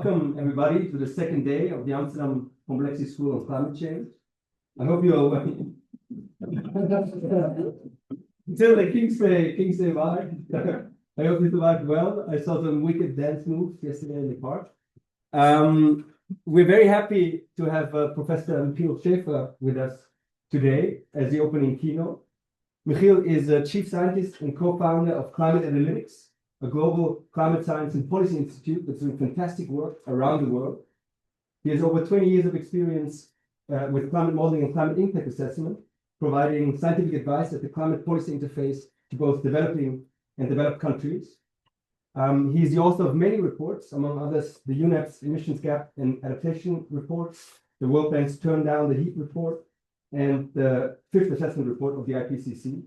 Welcome, everybody, to the second day of the Amsterdam Complexity School on Climate Change. I hope you are well. Until the Kingsday vibe. I hope you survived well. I saw some wicked dance moves yesterday in the park. We're very happy to have Professor Michiel Schaeffer with us today as the opening keynote. Michiel is a chief scientist and co-founder of Climate Analytics, a global climate science and policy institute that's doing fantastic work around the world. He has over 20 years of experience with climate modeling and climate impact assessment, providing scientific advice at the climate policy interface to both developing and developed countries. He is the author of many reports, among others, the UNEP's Emissions Gap and Adaptation Report, the World Bank's Turn Down the Heat Report, and the fifth assessment report of the IPCC.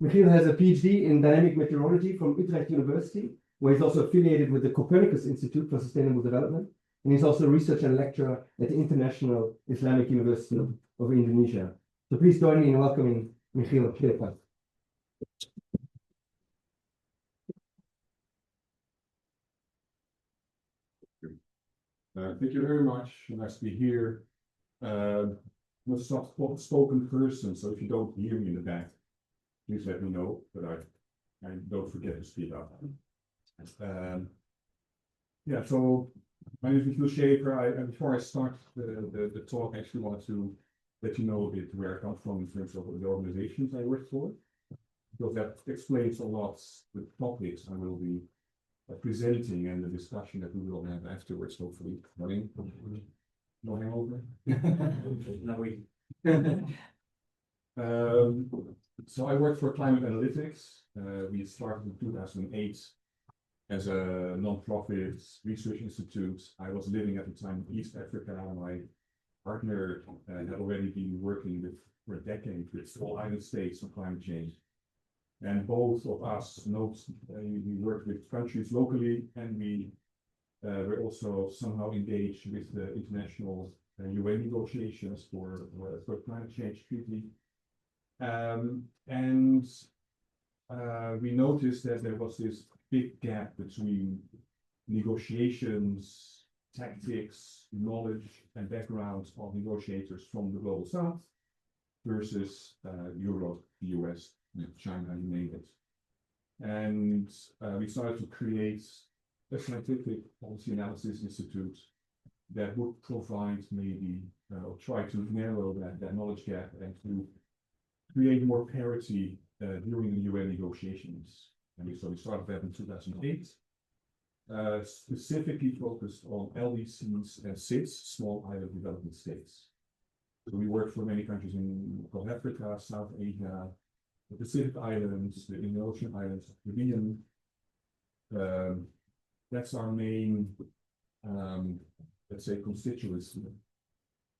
Michiel has a PhD in dynamic meteorology from Utrecht University, where he's also affiliated with the Copernicus Institute for Sustainable Development, and he's also a researcher and lecturer at the International Islamic University of Indonesia. So please join me in welcoming Michiel Schaeffer. Thank you very much. Nice to be here. I'm a soft-spoken person, so if you don't hear me in the back, please let me know, but I don't forget to speak up. So my name is Michiel Schaeffer. Before I start the talk, I actually wanted to let you know a bit where I come from in terms of the organizations I work for, because that explains a lot the topics I will be presenting and the discussion that we will have afterwards, hopefully. No hangover? No, we. So I work for Climate Analytics. We started in 2008 as a non-profit research institute. I was living at the time in East Africa. My partner had already been working for a decade with all island states on climate change. And both of us we worked with countries locally, and we were also somehow engaged with the international UN negotiations for climate change treaty. We noticed that there was this big gap between negotiations, tactics, knowledge, and background of negotiators from the global south versus Europe, the US, China, you name it. And we started to create a scientific policy analysis institute that would provide maybe or try to narrow that knowledge gap and to create more parity during the UN negotiations. And so we started that in 2008, specifically focused on LDCs and SIDS, small island development states. So we work for many countries in North Africa, South Asia, the Pacific Islands, the Indian Ocean Islands, Caribbean. That's our main, let's say, constituency.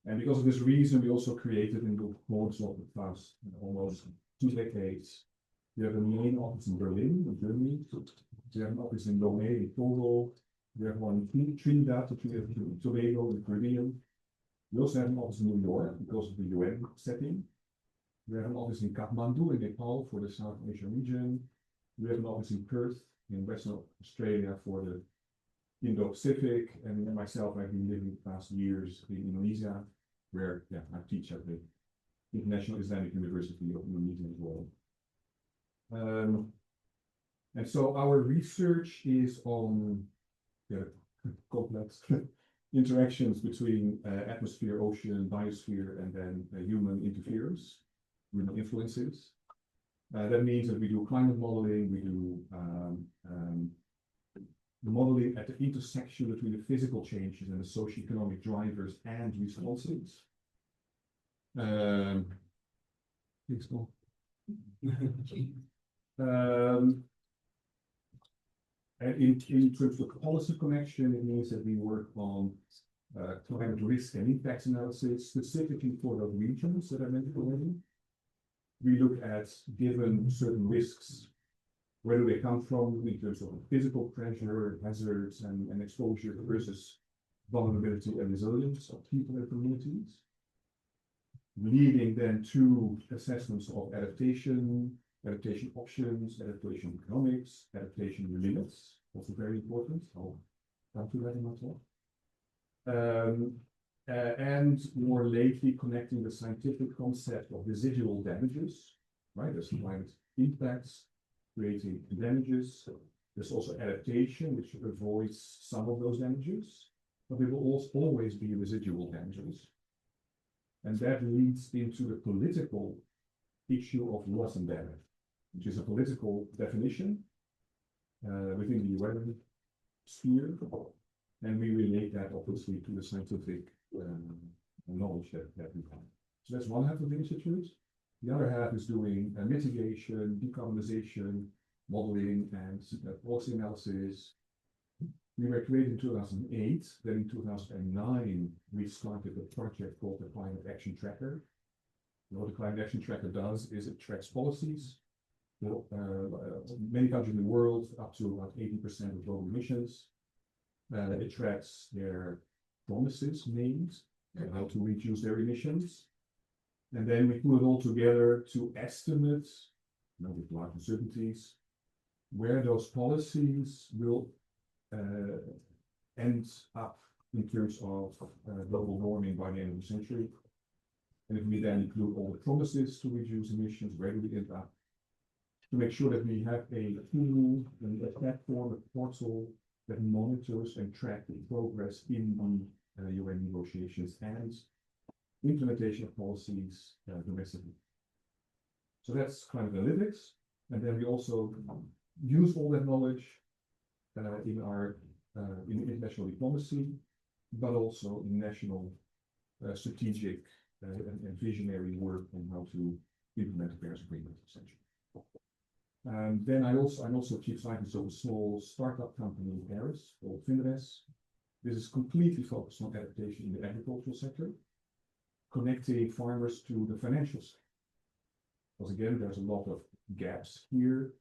And because of this reason, we also created in the course of the past almost 2 decades. We have a main office in Berlin, in Germany. We have an office in Lomé, in Togo. We have one in Trinidad, Tobago, in the Caribbean. We also have an office in New York because of the UN setting. We have an office in Kathmandu, in Nepal, for the South Asian region. We have an office in Perth, in Western Australia, for the Indo-Pacific, and myself, I've been living the past years in Indonesia, where I teach at the International Islamic University of Indonesia as well. And so our research is on complex interactions between atmosphere, ocean, biosphere, and then human interference, human influences. That means that we do climate modeling, we do the modeling at the intersection between the physical changes and the socioeconomic drivers and responses. And in terms of policy connection, it means that we work on climate risk and impact analysis, specifically for those regions that I mentioned already. We look at, given certain risks, where do they come from in terms of physical pressure, hazards, and exposure versus vulnerability and resilience of people and communities, leading then to assessments of adaptation options, adaptation economics, adaptation limits, also very important, how come to that in my talk. And more lately connecting the scientific concept of residual damages, right? There's climate impacts, creating damages. There's also adaptation, which avoids some of those damages, but there will always be residual damages. And that leads into the political issue of loss and damage, which is a political definition within the UN sphere. And we relate that obviously to the scientific knowledge that we have. So that's one half of the institute. The other half is doing mitigation, decarbonization, modeling, and policy analysis. We were created in 2008. Then in 2009, we started a project called the Climate Action Tracker. What the Climate Action Tracker does is it tracks policies. Many countries in the world, up to about 80% of global emissions. It tracks their promises made and how to reduce their emissions. And then we put it all together to estimate, with large uncertainties, where those policies will end up in terms of global warming by the end of the century. And if we then include all the promises to reduce emissions, where do we end up? To make sure that we have a tool, a platform, a portal that monitors and tracks the progress in the UN negotiations and implementation of policies domestically. So that's climate analytics. And then we also use all that knowledge in our in international diplomacy, but also in national strategic and visionary work on how to implement the Paris Agreement, essentially. Then I'm also chief scientist of a small startup company in Paris called Finres. This is completely focused on adaptation in the agricultural sector, connecting farmers to the financial sector. Because again, there's a lot of gaps here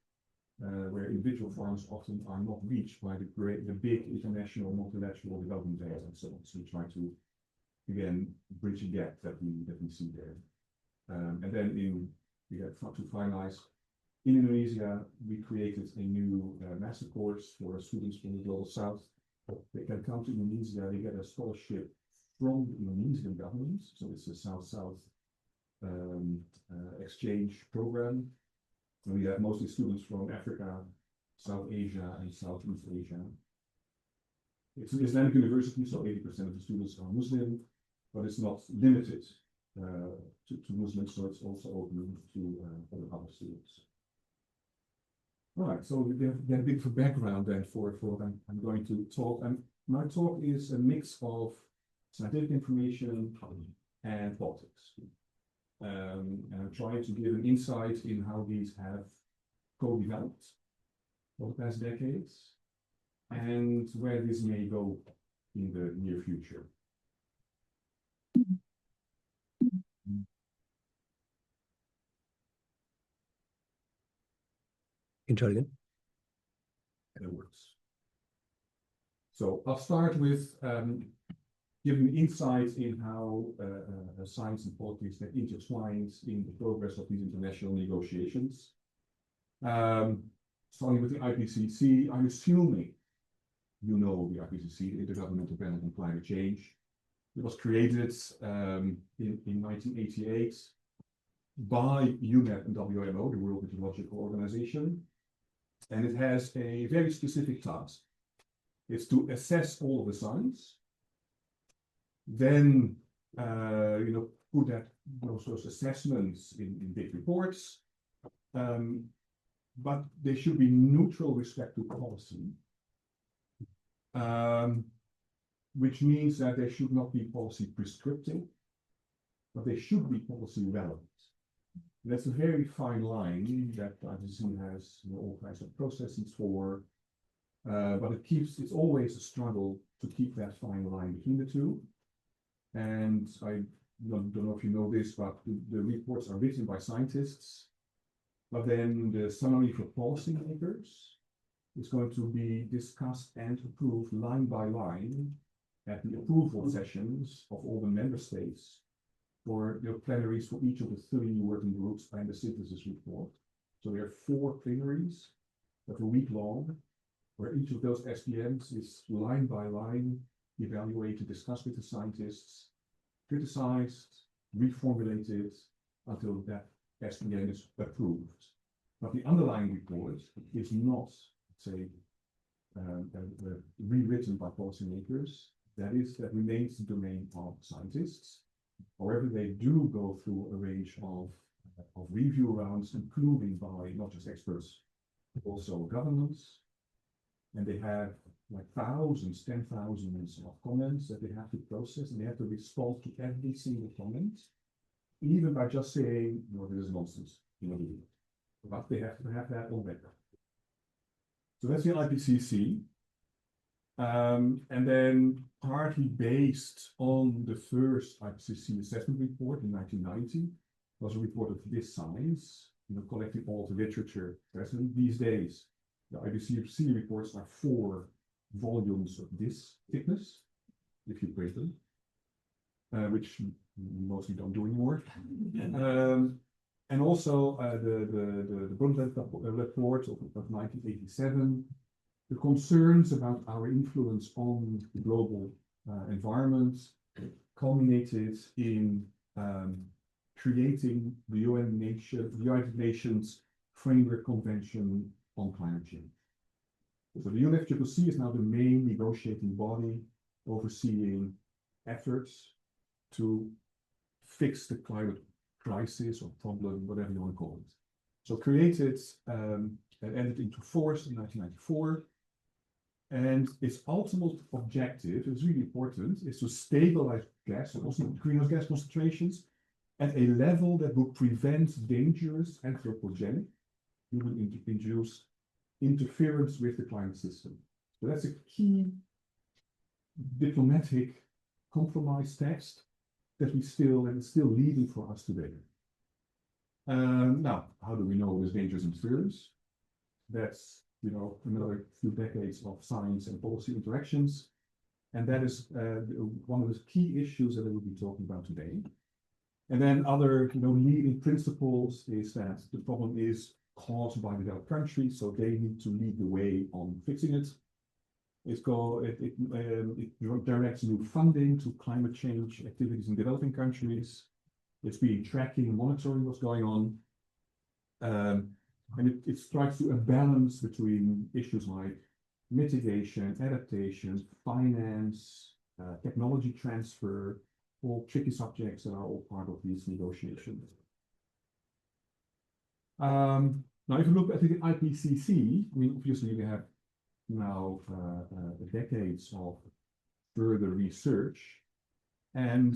where individual farmers often are not reached by the big international multilateral development banks and so on. So we try to again bridge a gap that we see there. And then to finalize, in Indonesia, we created a new master course for students from the Global South. They can come to Indonesia, they get a scholarship from the Indonesian government. So it's a South-South exchange program. And we have mostly students from Africa, South Asia, and Southeast Asia. It's an Islamic university, so 80% of the students are Muslim, but it's not limited to Muslims, so it's also open to other students. All right, so we get a bit of a background then for what I'm going to talk. And my talk is a mix of scientific information and politics. And I'm trying to give an insight in how these have co-developed over the past decades and where this may go in the near future. Again. And it works. So I'll start with giving insight in how science and politics get intertwined in the progress of these international negotiations. Starting with the IPCC, I'm assuming you know the IPCC, the Intergovernmental Panel on Climate Change. It was created in 1988 by UNEP and WMO, the World Meteorological Organization. And it has a very specific task. It's to assess all of the science, then put those assessments in big reports, but they should be neutral with respect to policy, which means that they should not be policy prescriptive, but they should be policy relevant. That's a very fine line that IPCC has all kinds of processes for, but it's always a struggle to keep that fine line between the two. And I don't know if you know this, but the reports are written by scientists, but then the summary for policymakers is going to be discussed and approved line by line at the approval sessions of all the member states for the plenaries for each of the 3 working groups and the synthesis report. So there are 4 plenaries that are a week long, where each of those SPMs is line by line evaluated, discussed with the scientists, criticized, reformulated until that SPM is approved. But the underlying report is not, say, rewritten by policymakers. That remains the domain of scientists. However, they do go through a range of review rounds, including by not just experts, but also governments. And they have like thousands, 10,000s of comments that they have to process, and they have to respond to every single comment, even by just saying, no, this is nonsense. But they have to have that on record. So that's the IPCC. And then partly based on the first IPCC assessment report in 1990, was a report of this size, collecting all the literature present these days. The IPCC reports are 4 volumes of this thickness, if you print them, which mostly don't do anymore. And also the Brundtland report of 1987, the concerns about our influence on the global environment culminated in creating the United Nations Framework Convention on Climate Change. So the UNFCCC is now the main negotiating body overseeing efforts to fix the climate crisis or problem, whatever you want to call it. So created and entered into force in 1994. And its ultimate objective, is really important, is to stabilize greenhouse gas concentrations at a level that will prevent dangerous anthropogenic, human-induced interference with the climate system. So that's a key diplomatic compromise text that is still leading for us today. Now, how do we know this dangerous interference? That's another few decades of science and policy interactions. And that is one of the key issues that I will be talking about today. And then other leading principles is that the problem is caused by developed countries, so they need to lead the way on fixing it. It directs new funding to climate change activities in developing countries. It's being tracking and monitoring what's going on. And it strikes to a balance between issues like mitigation, adaptation, finance, technology transfer, all tricky subjects that are all part of these negotiations. Now, if you look at the IPCC, obviously we have now decades of further research, and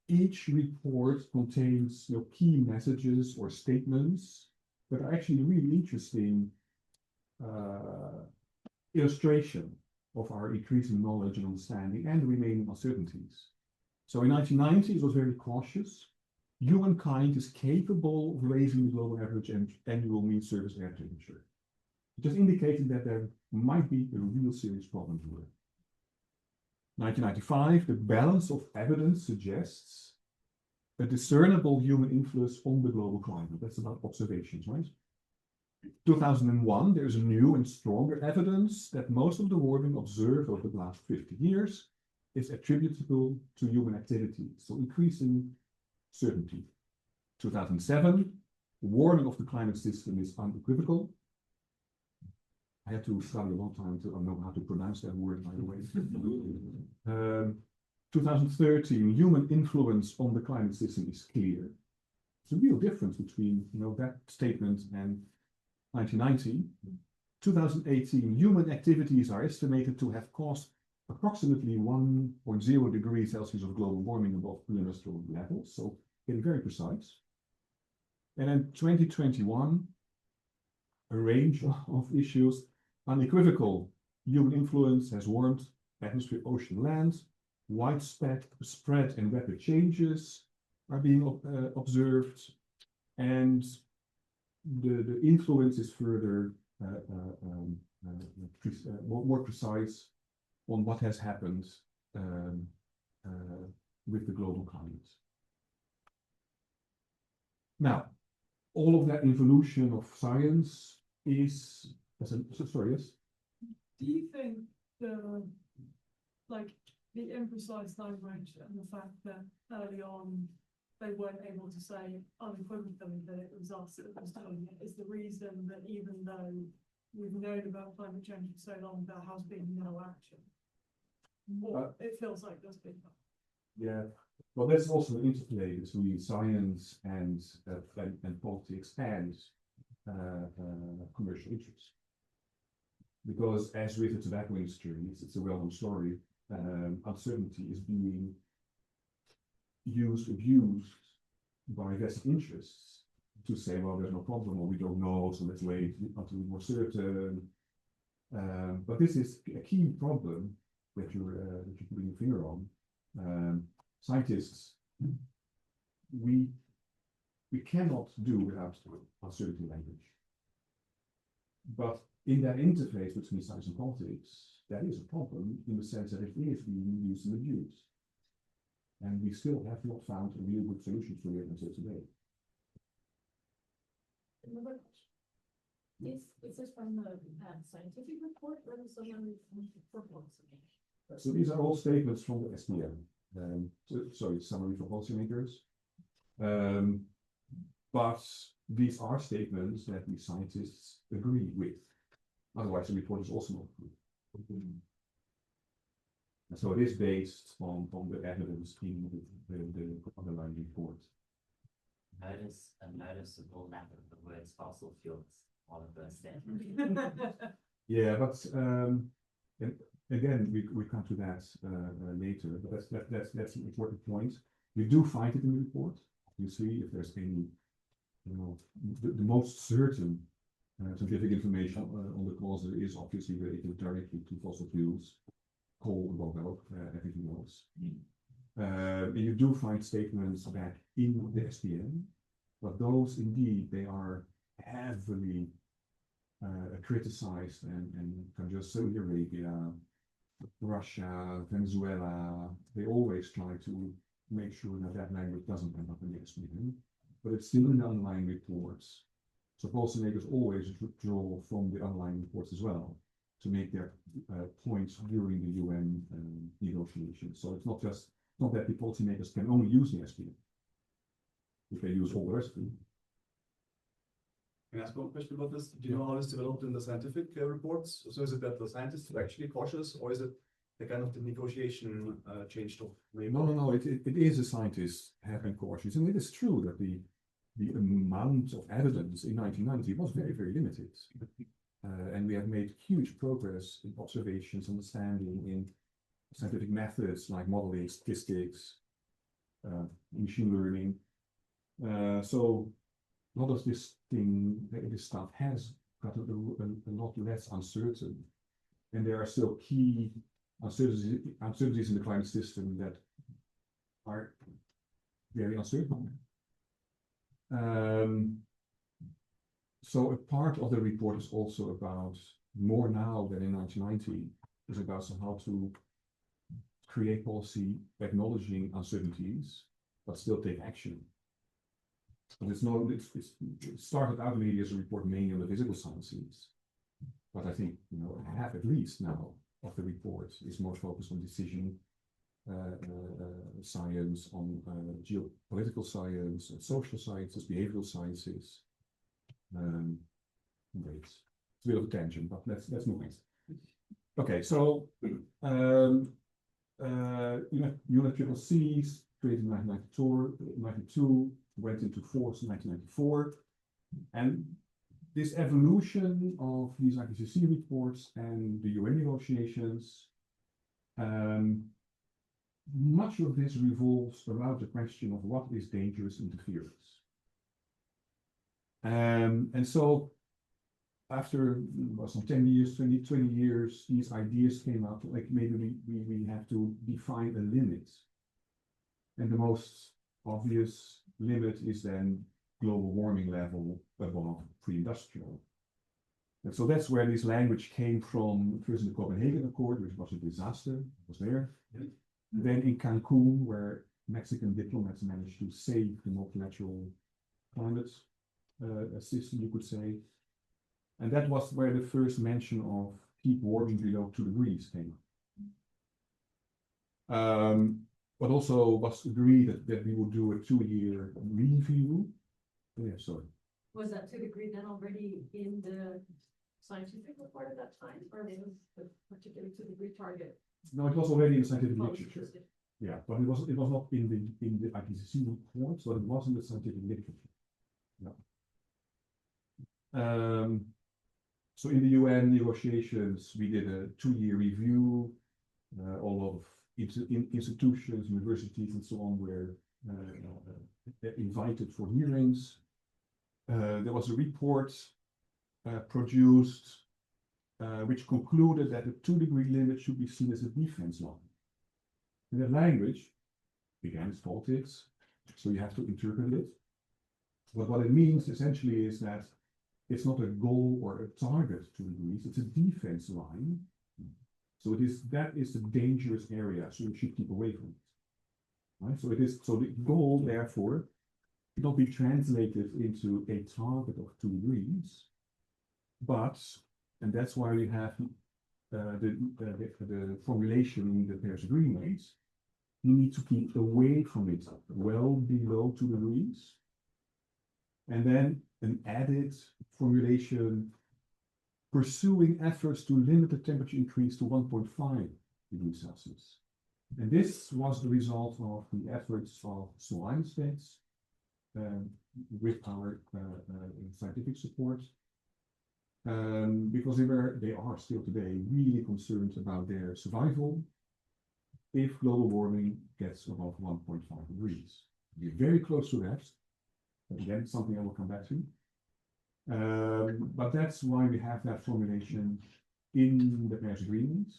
each report contains key messages or statements that are actually really interesting illustration of our increasing knowledge and understanding and remaining uncertainties. So in 1990, it was very cautious. Humankind is capable of raising the global average and annual mean surface air temperature, just indicating that there might be a real serious problem here. 1995, the balance of evidence suggests a discernible human influence on the global climate. That's about observations, right? 2001, there's a new and stronger evidence that most of the warming observed over the last 50 years is attributable to human activity, so increasing certainty. 2007, warming of the climate system is unequivocal. I had to study a long time to know how to pronounce that word, by the way. 2013, human influence on the climate system is clear. It's a real difference between that statement and 1990. 2018, human activities are estimated to have caused approximately 1.0 degrees Celsius of global warming above pre-industrial levels, so getting very precise. And then 2021, a range of issues, unequivocal human influence has warmed atmosphere, ocean, land, widespread and rapid changes are being observed, and the influence is further more precise on what has happened with the global climate. Now, all of that evolution of science is, sorry, yes? Do you think the imprecise language and the fact that early on they weren't able to say unequivocally that it was us that was doing it is the reason that even though we've known about climate change for so long, there has been no action? It feels like there's been. Yeah, well, there's also an interplay between science and politics and commercial interests. Because as with the tobacco industry, it's a well-known story. Uncertainty is being abused by vested interests to say, well, there's no problem, or we don't know, so let's wait until we're more certain. But this is a key problem that you're putting your finger on. Scientists, we cannot do without uncertainty language. But in that interface between science and politics, that is a problem in the sense that it is being used and abused. And we still have not found a real good solution to it until today. Another question. Is this from the scientific report or the summary for policymakers? So these are all statements from the SPM. Summary for policymakers. But these are statements that we scientists agree with. Otherwise, the report is also not good. And so it is based on the evidence in the underlying report. A noticeable lack of the words fossil fuels on the first sentence. Yeah, but again, we come to that later. But that's an important point. We do find it in the report. You see, if there's any, the most certain scientific information on the cause is obviously related directly to fossil fuels, coal, well, everything else. And you do find statements back in the SPM, but those indeed, they are heavily criticized and just Saudi Arabia, Russia, Venezuela, they always try to make sure that language doesn't end up in the SPM, but it's still in the underlying reports. So policymakers always draw from the underlying reports as well to make their points during the UN negotiations. So it's not that the policymakers can only use the SPM. If they use all the rest of it. Can I ask one question about this? Do you know how it's developed in the scientific reports? So is it that the scientists are actually cautious, or is it the kind of the negotiation changed? No. It is the scientists having cautious, and it is true that the amount of evidence in 1990 was very, very limited. And we have made huge progress in observations, understanding, in scientific methods like modeling, statistics, machine learning. So a lot of this stuff has gotten a lot less uncertain. And there are still key uncertainties in the climate system that are very uncertain. So a part of the report is also about, more now than in 1990, is about how to create policy acknowledging uncertainties, but still take action. But it started out maybe as a report mainly on the physical sciences, but I think half at least now of the report is more focused on decision science, on geopolitical science, social sciences, behavioral sciences. It's a bit of a tangent, but let's move on. Okay, so UNFCCC created in 1992, went into force in 1994, and this evolution of these ACSCC reports and the UN negotiations, much of this revolves around the question of what is dangerous interference. And so after some 10 years, 20 years, these ideas came up, like maybe we have to define a limit. And the most obvious limit is then global warming level above pre-industrial. And so that's where this language came from, first in the Copenhagen Accord, which was a disaster, was there. Yeah. Then in Cancun, where Mexican diplomats managed to save the multilateral climate system, you could say. And that was where the first mention of keep warming below 2 degrees came up. But also was agreed that we would do a 2-year review. Yeah, sorry. Was that 2 degree then already in the scientific report at that time, or was the particular 2 degree target? No, it was already in the scientific close to literature. it? Yeah, but it was not in the ACSCC report, but it was in the scientific literature. Yeah. So in the UN negotiations, we did a 2-year review. All of institutions, universities, and so on were invited for hearings. There was a report produced which concluded that the 2 degree limit should be seen as a defense line. In that language, again, it's politics, so you have to interpret it. But what it means essentially is that it's not a goal or a target 2 degrees, it's a defense line. So that is a dangerous area, so you should keep away from it. Right? So the goal, therefore, cannot be translated into a target of 2 degrees, but, and that's why we have the formulation in the Paris Agreement, you need to keep away from it, well below 2 degrees, and then an added formulation pursuing efforts to limit the temperature increase to 1.5 degrees Celsius. And this was the result of the efforts of small island states with our scientific support, because they are still today really concerned about their survival if global warming gets above 1.5 degrees. We're very close to that. Again, something I will come back to. But that's why we have that formulation in the Paris Agreement.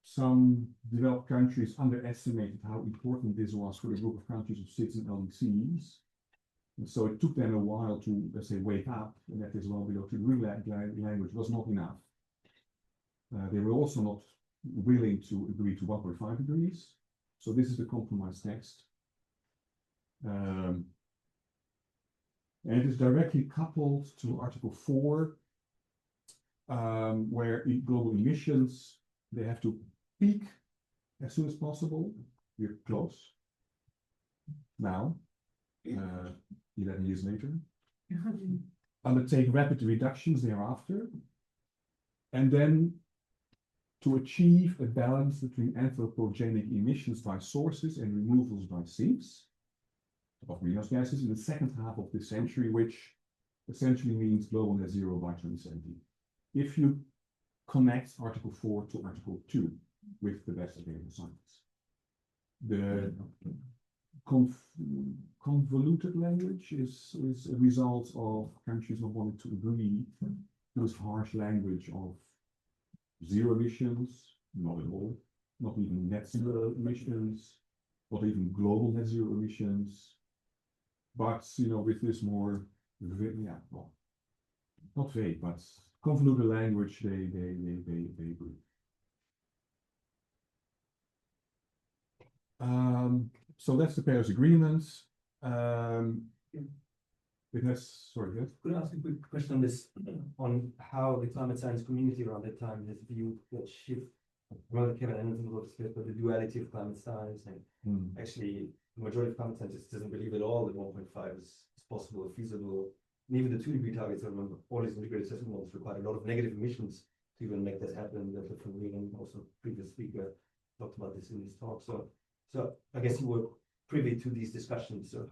Some developed countries underestimated how important this was for a group of countries of 6 and LDCs. And so it took them a while to, let's say, wake up, and that is well below 2 degree language was not enough. They were also not willing to agree to 1.5 degrees. So this is the compromise text. And it is directly coupled to Article 4, where global emissions, they have to peak as soon as possible. We're close. Now, 11 years later. Undertake rapid reductions thereafter. And then to achieve a balance between anthropogenic emissions by sources and removals by sinks of greenhouse gases in the second half of this century, which essentially means global net zero by 2070. If you connect Article 4 to Article 2 with the best available science. The convoluted language is a result of countries not wanting to agree to this harsh language of zero emissions, not at all, not even net zero emissions, not even global net zero emissions. But with this more, well, not vague, but convoluted language, they agree. So that's the Paris Agreement. It has, sorry, yes? Could I ask a quick question on this, on how the climate science community around that time has viewed that shift? I know that Kevin Anderson wrote this, but the duality of climate science, and actually the majority of climate scientists doesn't believe at all that 1.5 is possible or feasible. And even the 2 degree targets, I remember all these integrated assessment models require a lot of negative emissions to even make that happen. That from Regan, also previous speaker, talked about this in his talk. So I guess you were privy to these discussions. So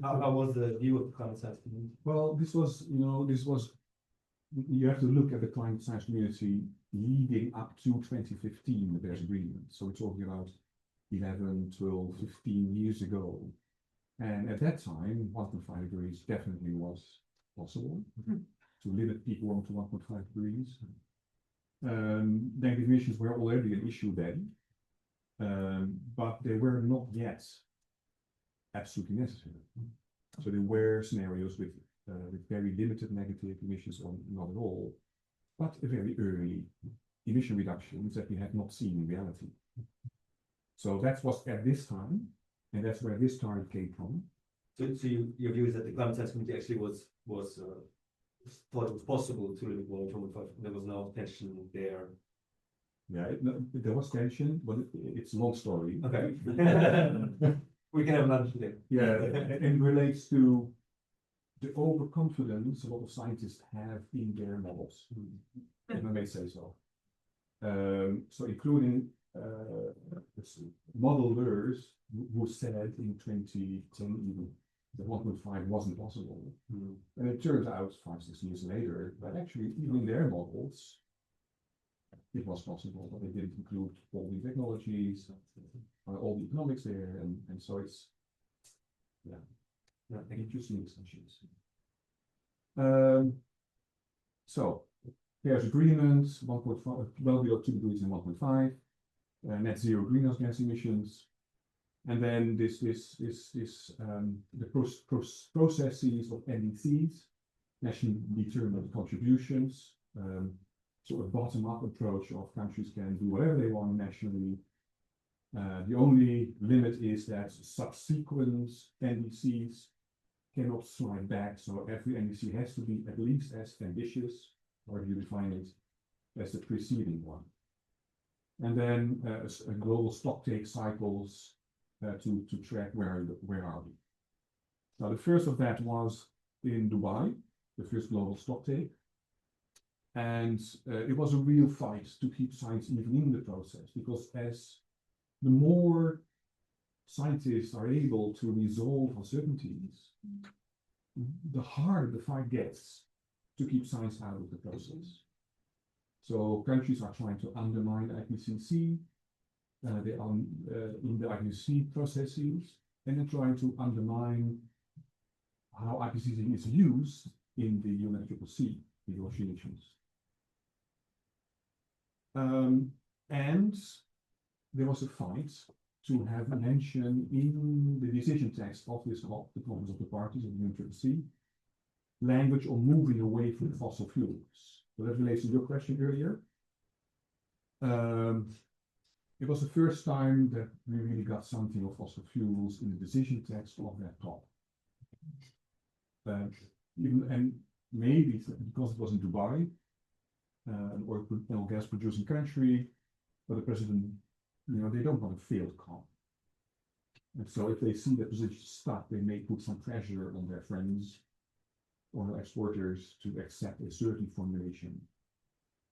how was the view of the climate science community? Well, this was, you have to look at the climate science community leading up to 2015, the Paris Agreement. So we're talking about 11, 12, 15 years ago. And at that time, 1.5 degrees definitely was possible to limit peak warming to 1.5 degrees. Negative emissions were already an issue then, but they were not yet absolutely necessary. So there were scenarios with very limited negative emissions or not at all, but a very early emission reductions that we have not seen in reality. So that was at this time, and that's where this target came from. So your view is that the climate science community actually was thought it was possible to limit warming to 1.5. There was no tension there. Yeah, there was tension, but it's a long story. Okay. We can have lunch today. Yeah, and relates to the overconfidence a lot of scientists have in their models, if I may say so. So including modelers who said in 2010 even that 1.5 wasn't possible. And it turns out 5-6 years later that actually even in their models it was possible, but they didn't include all the technologies, all the economics there, and so it's interesting discussions. So there's agreements, 1.5, well below 2 degrees and 1.5, net zero greenhouse gas emissions, and then the processes of NDCs, nationally determined contributions. So a bottom-up approach of countries can do whatever they want nationally. The only limit is that subsequent NDCs cannot slide back, so every NDC has to be at least as ambitious, or you define it, as the preceding one. And then a global stocktake cycles to track where are we. Now the first of that was in Dubai, the first global stocktake. And it was a real fight to keep science even in the process, because as the more scientists are able to resolve uncertainties, the harder the fight gets to keep science out of the process. So countries are trying to undermine IPCC, they are in the IPCC processes, and they're trying to undermine how IPCC is used in the UNFCCC negotiations. And there was a fight to have mention in the decision text of this COP, the Conference of the Parties of the UNFCCC, language on moving away from fossil fuels. So that relates to your question earlier. It was the first time that we really got something of fossil fuels in the decision text of that COP. And maybe because it was in Dubai, an oil gas producing country, but the president, they don't want a failed COP. And so if they see the position stuck, they may put some pressure on their friends or exporters to accept a certain formulation.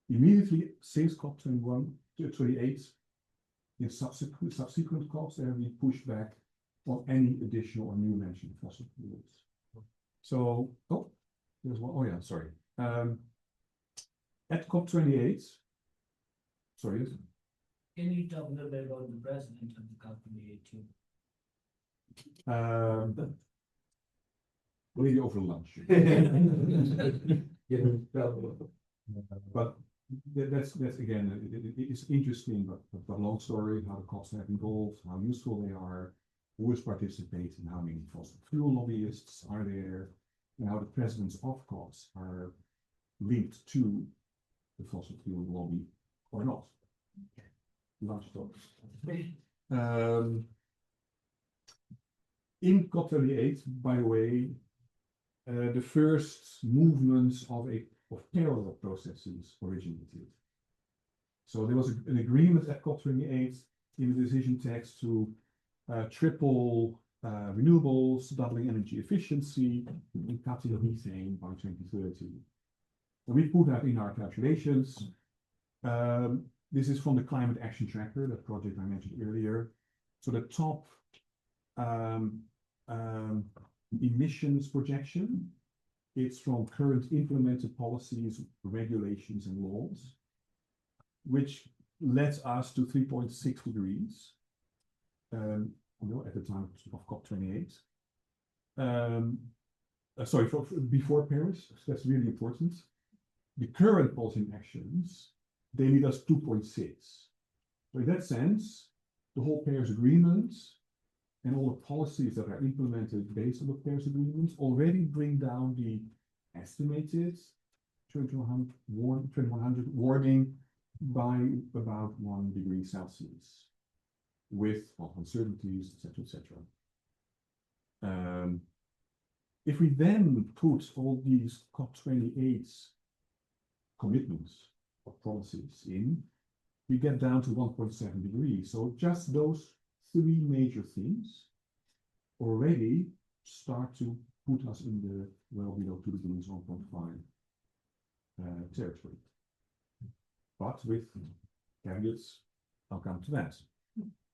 Immediately since COP 28, in subsequent COPs, there have been pushback on any additional or new mention of fossil fuels. So, there's one. Oh yeah, sorry. At COP 28, sorry. Can you talk a little bit about the president of the company too? Maybe over lunch. But that's again, it's interesting, but long story, how the COPs have evolved, how useful they are, who is participating, how many fossil fuel lobbyists are there, and how the presidents of COPs are linked to the fossil fuel lobby or not. Lunch talks. In COP28, by the way, the first movements of parallel processes originated. So there was an agreement at COP28 in the decision text to triple renewables, doubling energy efficiency, and cutting methane by 2030. And we put that in our calculations. This is from the Climate Action Tracker, that project I mentioned earlier. So the top emissions projection, it's from current implemented policies, regulations, and laws, which led us to 3.6 degrees at the time of COP28. Sorry, before Paris, so that's really important. The current policy actions, they lead us 2.6. So in that sense, the whole Paris Agreement and all the policies that are implemented based on the Paris Agreement already bring down the estimated 2100 warming by about 1 degree Celsius, with uncertainties, etc., etc. if we then put all these COP28 commitments or promises in, we get down to 1.7 degrees. So just those three major things already start to put us in the well below 2 degrees, 1.5 territory. But with caveats, I'll come to that.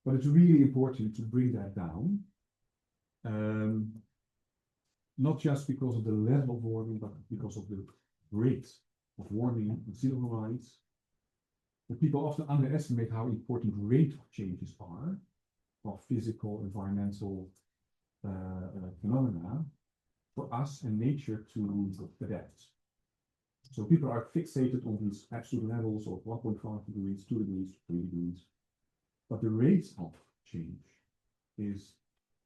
But it's really important to bring that down, not just because of the level of warming, but because of the rate of warming in sea level rise. But people often underestimate how important rate of changes are of physical, environmental phenomena for us and nature to adapt. So people are fixated on these absolute levels of 1.5 degrees, 2 degrees, 3 degrees. But the rate of change is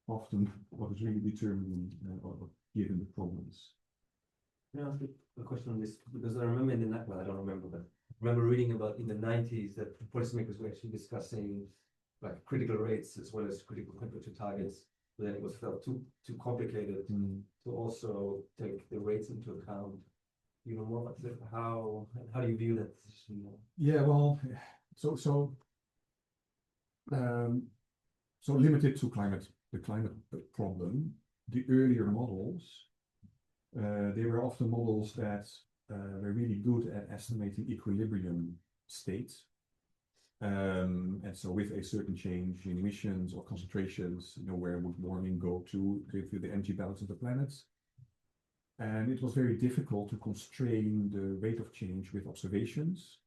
often what is really determining or given the problems. Can I ask a question on this? Because I remember in the well, I don't remember, but I remember reading about in the 90s that policymakers were actually discussing like critical rates as well as critical temperature targets. But then it was felt too complicated to also take the rates into account. You know more about that? How do you view that decision? Yeah, well, so limited to the climate problem, the earlier models, they were often models that were really good at estimating equilibrium states. And so with a certain change in emissions or concentrations, where would warming go to the energy balance of the planet? And it was very difficult to constrain the rate of change with observations,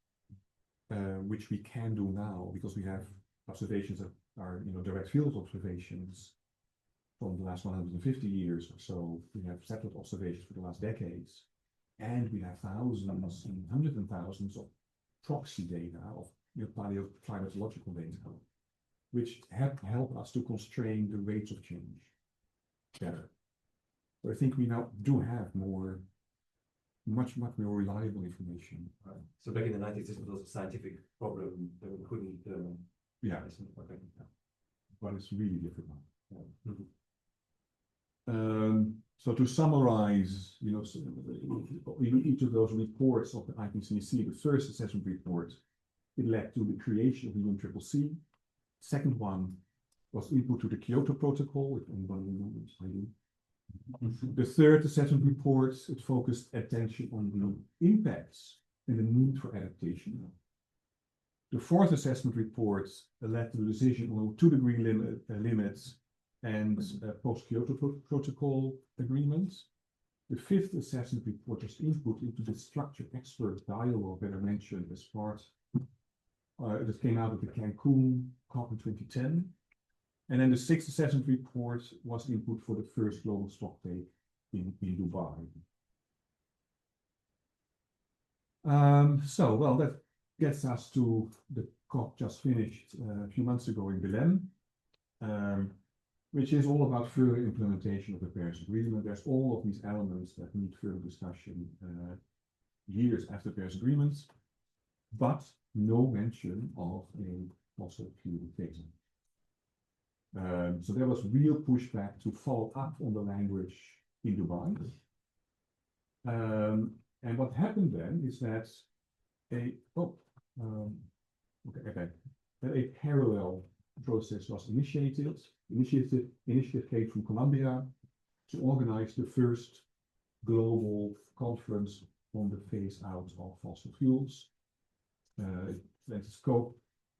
which we can do now because we have observations that are direct field observations from the last 150 years or so. We have satellite observations for the last decades, and we have thousands and hundreds and thousands of proxy data of paleoclimatological data, which help us to constrain the rates of change better. So I think we now do have much more reliable information. Right. So back in the 90s, this was also a scientific problem that we couldn't. Yeah, okay. but it's really difficult. Yeah. So to summarize, in each of those reports of the IPCC, the first assessment report, it led to the creation of the UNFCCC. Second one was input to the Kyoto Protocol, if anybody remembers. The third assessment report, it focused attention on the impacts and the need for adaptation. The fourth assessment report led to the decision on 2 degree limits and post-Kyoto Protocol agreements. The fifth assessment report was input into the structured expert dialogue that I mentioned as part that came out of the Cancun COP in 2010. And then the sixth assessment report was input for the first global stocktake in Dubai. Well, that gets us to the COP just finished a few months ago in Belém, which is all about further implementation of the Paris Agreement. There's all of these elements that need further discussion years after the Paris Agreement, but no mention of a fossil fuel phasing. So there was real pushback to follow up on the language in Dubai. And what happened then is that a parallel process was initiated. Initiative came from Colombia to organize the first global conference on the phase out of fossil fuels. It's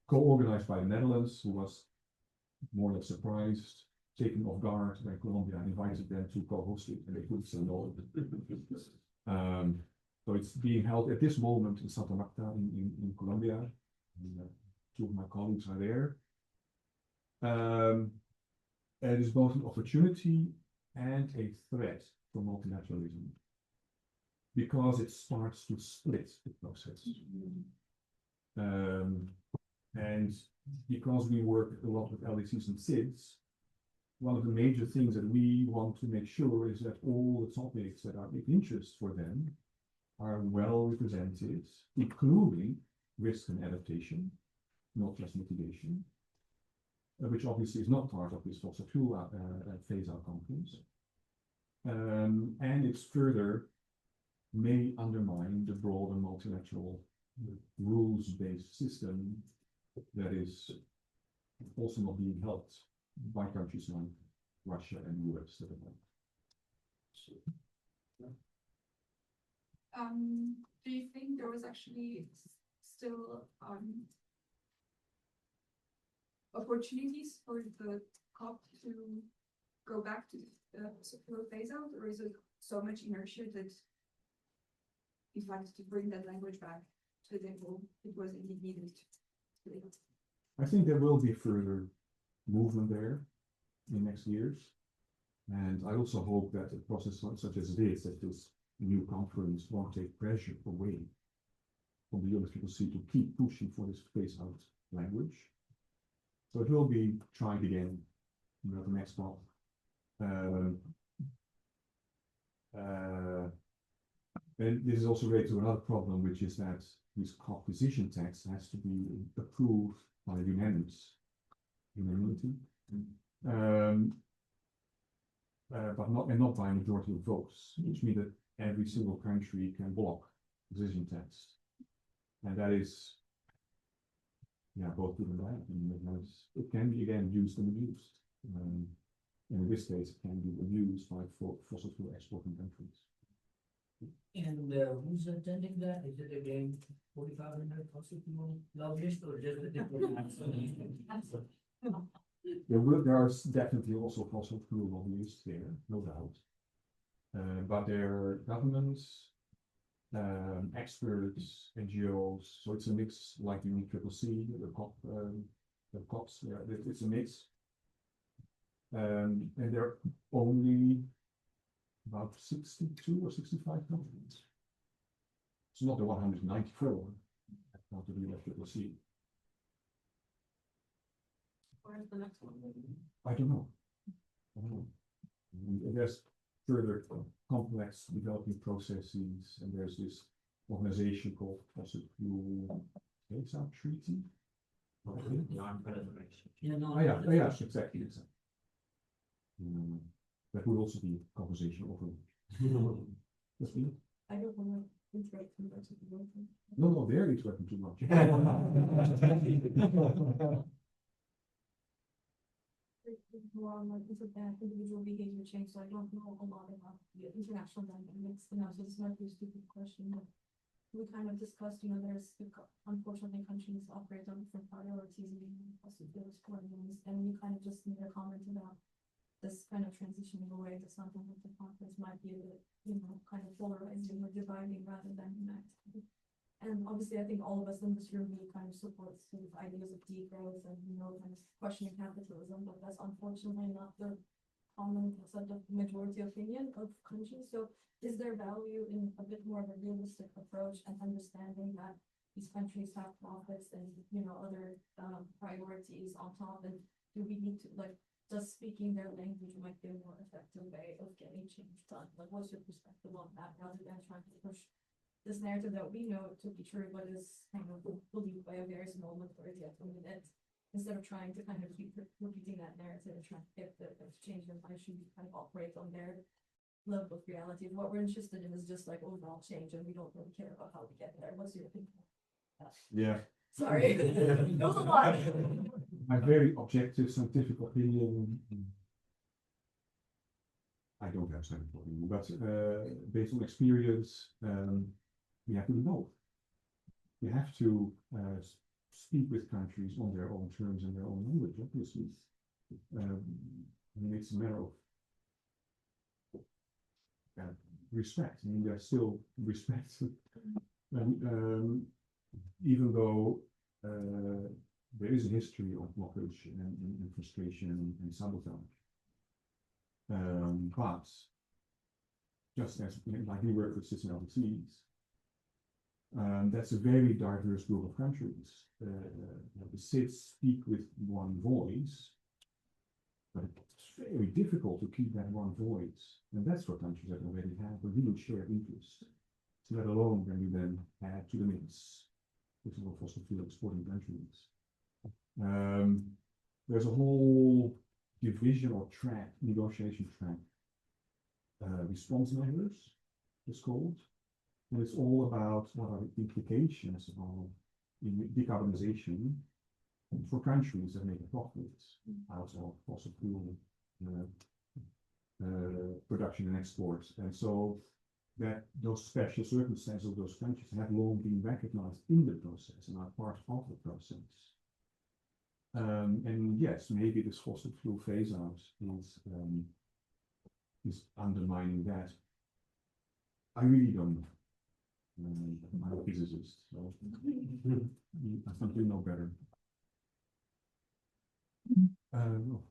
co-organized by the Netherlands, who was more or less surprised, taken off guard when Colombia invited them to co-host it, and they couldn't say no. So it's being held at this moment in Santa Marta in Colombia. And, two of my colleagues are there. It is both an opportunity and a threat for multilateralism because it starts to split the process. And because we work a lot with LDCs and SIDS, one of the major things that we want to make sure is that all the topics that are of interest for them are well represented, including risk and adaptation, not just mitigation, which obviously is not part of this fossil fuel phase-out conference. And it's further may undermine the broader multilateral rules-based system that is also not being helped by countries like Russia and the US at the moment. Do you think there was actually still opportunities for the COP to go back to the circular phase out, or is it so much inertia that in fact to bring that language back to the table, it was indeed needed? I think there will be further movement there in next years. And I also hope that a process such as this, that this new conference won't take pressure away from the UNFCCC to keep pushing for this phase out language. So it will be tried again, the next one. And this is also related to another problem, which is that this COP decision text has to be approved by unanimity, but not by a majority of votes, which means that every single country can block decision text, and that is, both good and bad. And it can be again used and abused. And in this case, it can be abused by fossil fuel exporting countries. And who's attending that? Is it again 4,500 fossil fuel lobbyists or just the diplomats? There are definitely also fossil fuel lobbyists there, no doubt. But there are governments, experts, NGOs, so it's a mix like the UNFCCC, the COPs, it's a mix. And there are only about 62 or 65 countries. It's not the 194, not the UNFCCC. Where's the next one? I don't know. And there's further complex developing processes, and there's this organization called Fossil Fuel Phase-Out Treaty. Yes, exactly. That would also be a conversation over. Yes, me? I don't want to interrupt you guys if you want to. No, they're interrupting too much. More on like individual behavior change, so I don't know a lot about the international dynamics. So this might be a stupid question, but we kind of discussed, there's unfortunately countries operate on different priorities and fossil fuel exporters, and you kind of just made a comment about this kind of transitioning away to something that the conference might be a bit, kind of polarizing or dividing rather than uniting. And obviously, I think all of us in this room kind of support sort of ideas of degrowth and, kind of questioning capitalism, but that's unfortunately not the common sort of majority opinion of countries. So is there value in a bit more of a realistic approach and understanding that these countries have profits and, other priorities on top? And do we need to, does speaking their language might be a more effective way of getting change done? What's your perspective on that, rather than trying to push this narrative that we know to be true, but is kind of believed by a very small majority at the minute, instead of trying to kind of keep repeating that narrative and trying to get the change in life should kind of operate on their level of reality. What we're interested in is just overall change, and we don't really care about how we get there. What's your opinion? Yeah. Sorry, it was a lot. My very objective scientific opinion. I don't have scientific opinion, but based on experience, we have to do both. We have to speak with countries on their own terms and their own language, obviously. It's a matter of respect. There's still respect, even though there is a history of blockage and frustration and sabotage. But just as like we work with CIS and LTCs, that's a very diverse group of countries. The CIS speak with one voice, but it's very difficult to keep that one voice. And that's for countries that already have a real shared interest. So let alone when we then add to the mix with the fossil fuel exporting countries. There's a whole division or track, negotiation track response measures, it's called. And it's all about what are the implications of decarbonization for countries that make a profit out of fossil fuel production and exports. And so that those special circumstances of those countries have long been recognized in the process and are part of the process. And yes, maybe this fossil fuel phase out is undermining that. I really don't know. I'm a physicist, so I think you know better. No.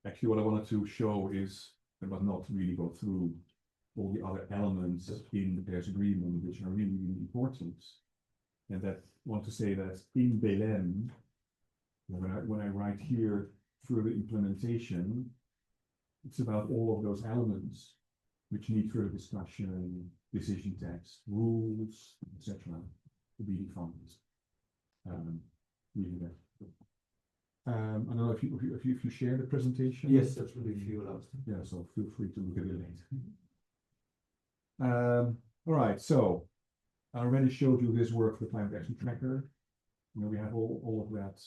Actually, what I wanted to show is, but not really go through all the other elements in the Paris Agreement, which are really, really important. And that I want to say that in Belém, when I write here further implementation, it's about all of those elements which need further discussion, decision text, rules, etc. to be defined. Really that. I don't know if you share the presentation. Yes, that's really few allowed. Yeah, so feel free to look at it later. All right, so I already showed you this work for the Climate Action Tracker. You know, we have all of that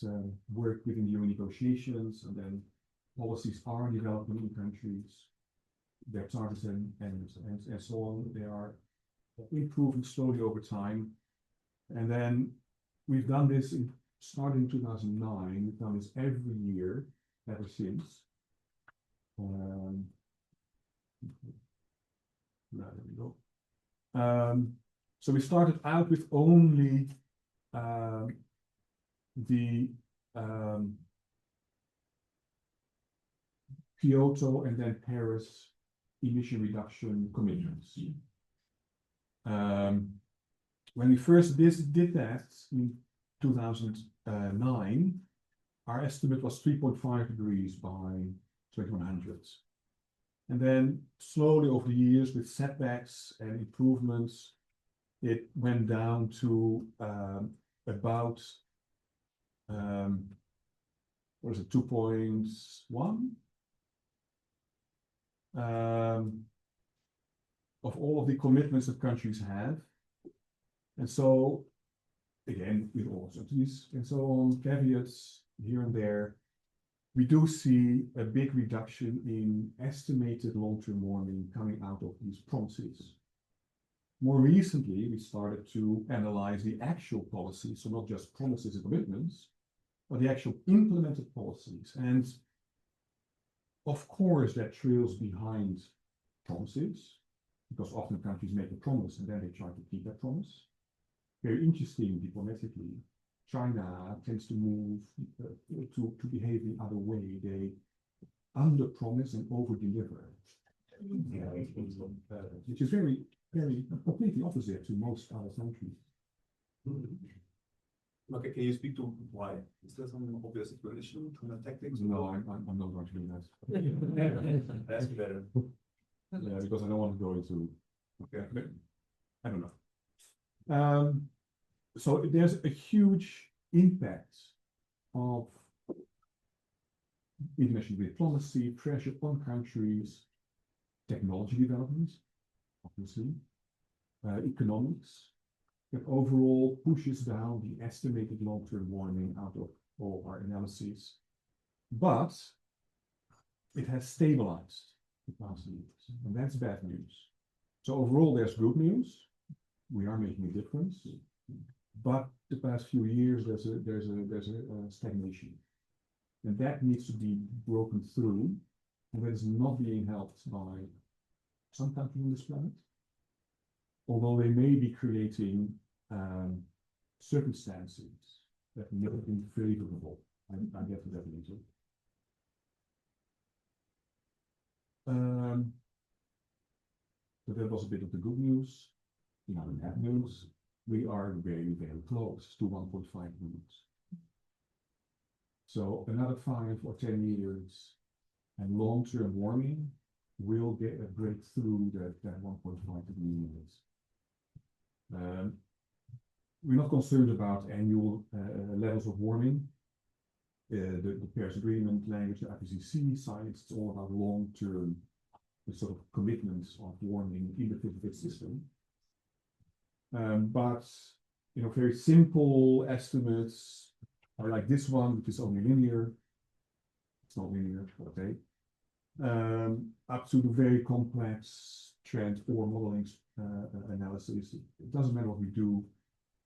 work within the UN negotiations, and then policies are developing in countries, their targets and so on. They are improving slowly over time. And then we've done this starting in 2009. We've done this every year ever since. There we go. So we started out with only the Kyoto and then Paris emission reduction commitments. When we first did that in 2009, our estimate was 3.5 degrees by 2100. And then slowly over the years, with setbacks and improvements, it went down to about 2.1 of all of the commitments that countries have. And so, again, with all uncertainties and so on, caveats here and there, we do see a big reduction in estimated long-term warming coming out of these promises. More recently, we started to analyze the actual policies, so not just promises and commitments, but the actual implemented policies. And of course, that trails behind promises, because often countries make a promise and then they try to keep that promise. Very interesting diplomatically, China tends to move to behave the other way. They under-promise and over-deliver, which is very, very completely opposite to most other countries. Okay, can you speak to why? Is there some obvious explanation to the tactics? No, I'm not going to do that. That's better. Yeah, because I don't want to go into. Okay, I don't know. So there's a huge impact of international diplomacy, pressure on countries, technology development, obviously, economics, that overall pushes down the estimated long-term warming out of all our analyses. But it has stabilized the past years, and that's bad news. So overall, there's good news. We are making a difference. But the past few years, there's a stagnation, and that needs to be broken through, and that is not being helped by some countries on this planet, although they may be creating circumstances that make them favorable. I get to that later. So that was a bit of the good news. Now the bad news. We are very, very close to 1.5 degrees. So another 5 or 10 years and long-term warming will get a breakthrough that 1.5 degree limits. We're not concerned about annual levels of warming. the Paris Agreement language, the IPCC science, it's all about long-term sort of commitments of warming in the physical system. But very simple estimates are like this one, which is only linear. It's not linear, okay. Up to the very complex trend or modeling analysis. It doesn't matter what we do.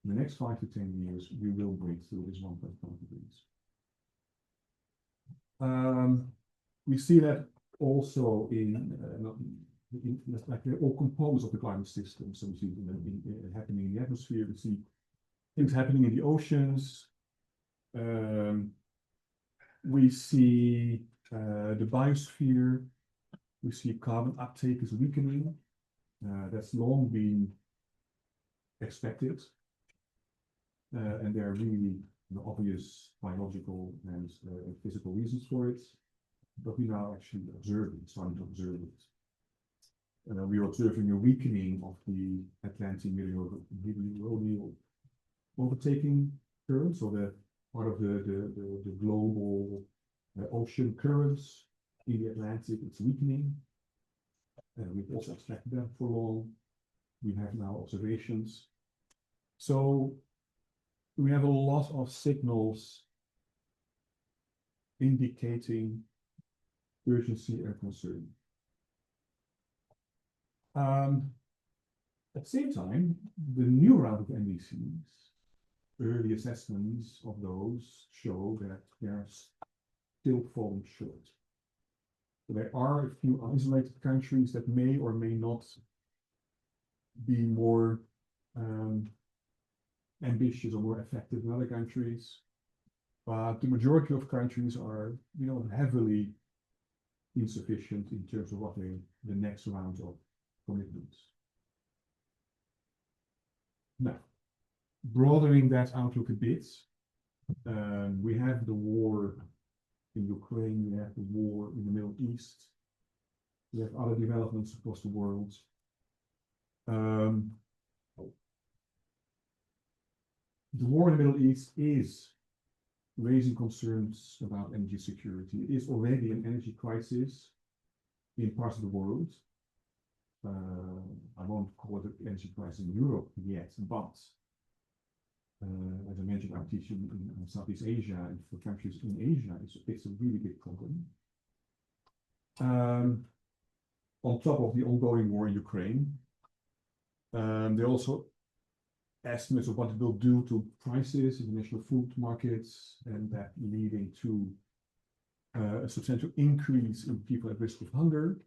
In the next 5 to 10 years, we will break through this 1.5 degrees. We see that also in like all components of the climate system. So we see it happening in the atmosphere. We see things happening in the oceans. We see the biosphere. We see carbon uptake is weakening. That's long been expected. And there are really obvious biological and physical reasons for it. But we now actually starting to observe it. We are observing a weakening of the Atlantic meridional overtaking current, so the part of the global ocean currents in the Atlantic, it's weakening. We've also expected that for long. We have now observations. So we have a lot of signals indicating urgency and concern. At the same time, the new round of NDCs, early assessments of those show that they are still falling short. So there are a few isolated countries that may or may not be more ambitious or more effective than other countries, but the majority of countries are, heavily insufficient in terms of what the next round of commitments. Now, broadening that outlook a bit, we have the war in Ukraine, we have the war in the Middle East, we have other developments across the world. The war in the Middle East is raising concerns about energy security. It is already an energy crisis in parts of the world. I won't call it an energy crisis in Europe yet, but as I mentioned, I'm teaching in Southeast Asia, and for countries in Asia, it's a really big problem. On top of the ongoing war in Ukraine, there are also estimates of what it will do to prices, international food markets, and that leading to a substantial increase in people at risk of hunger.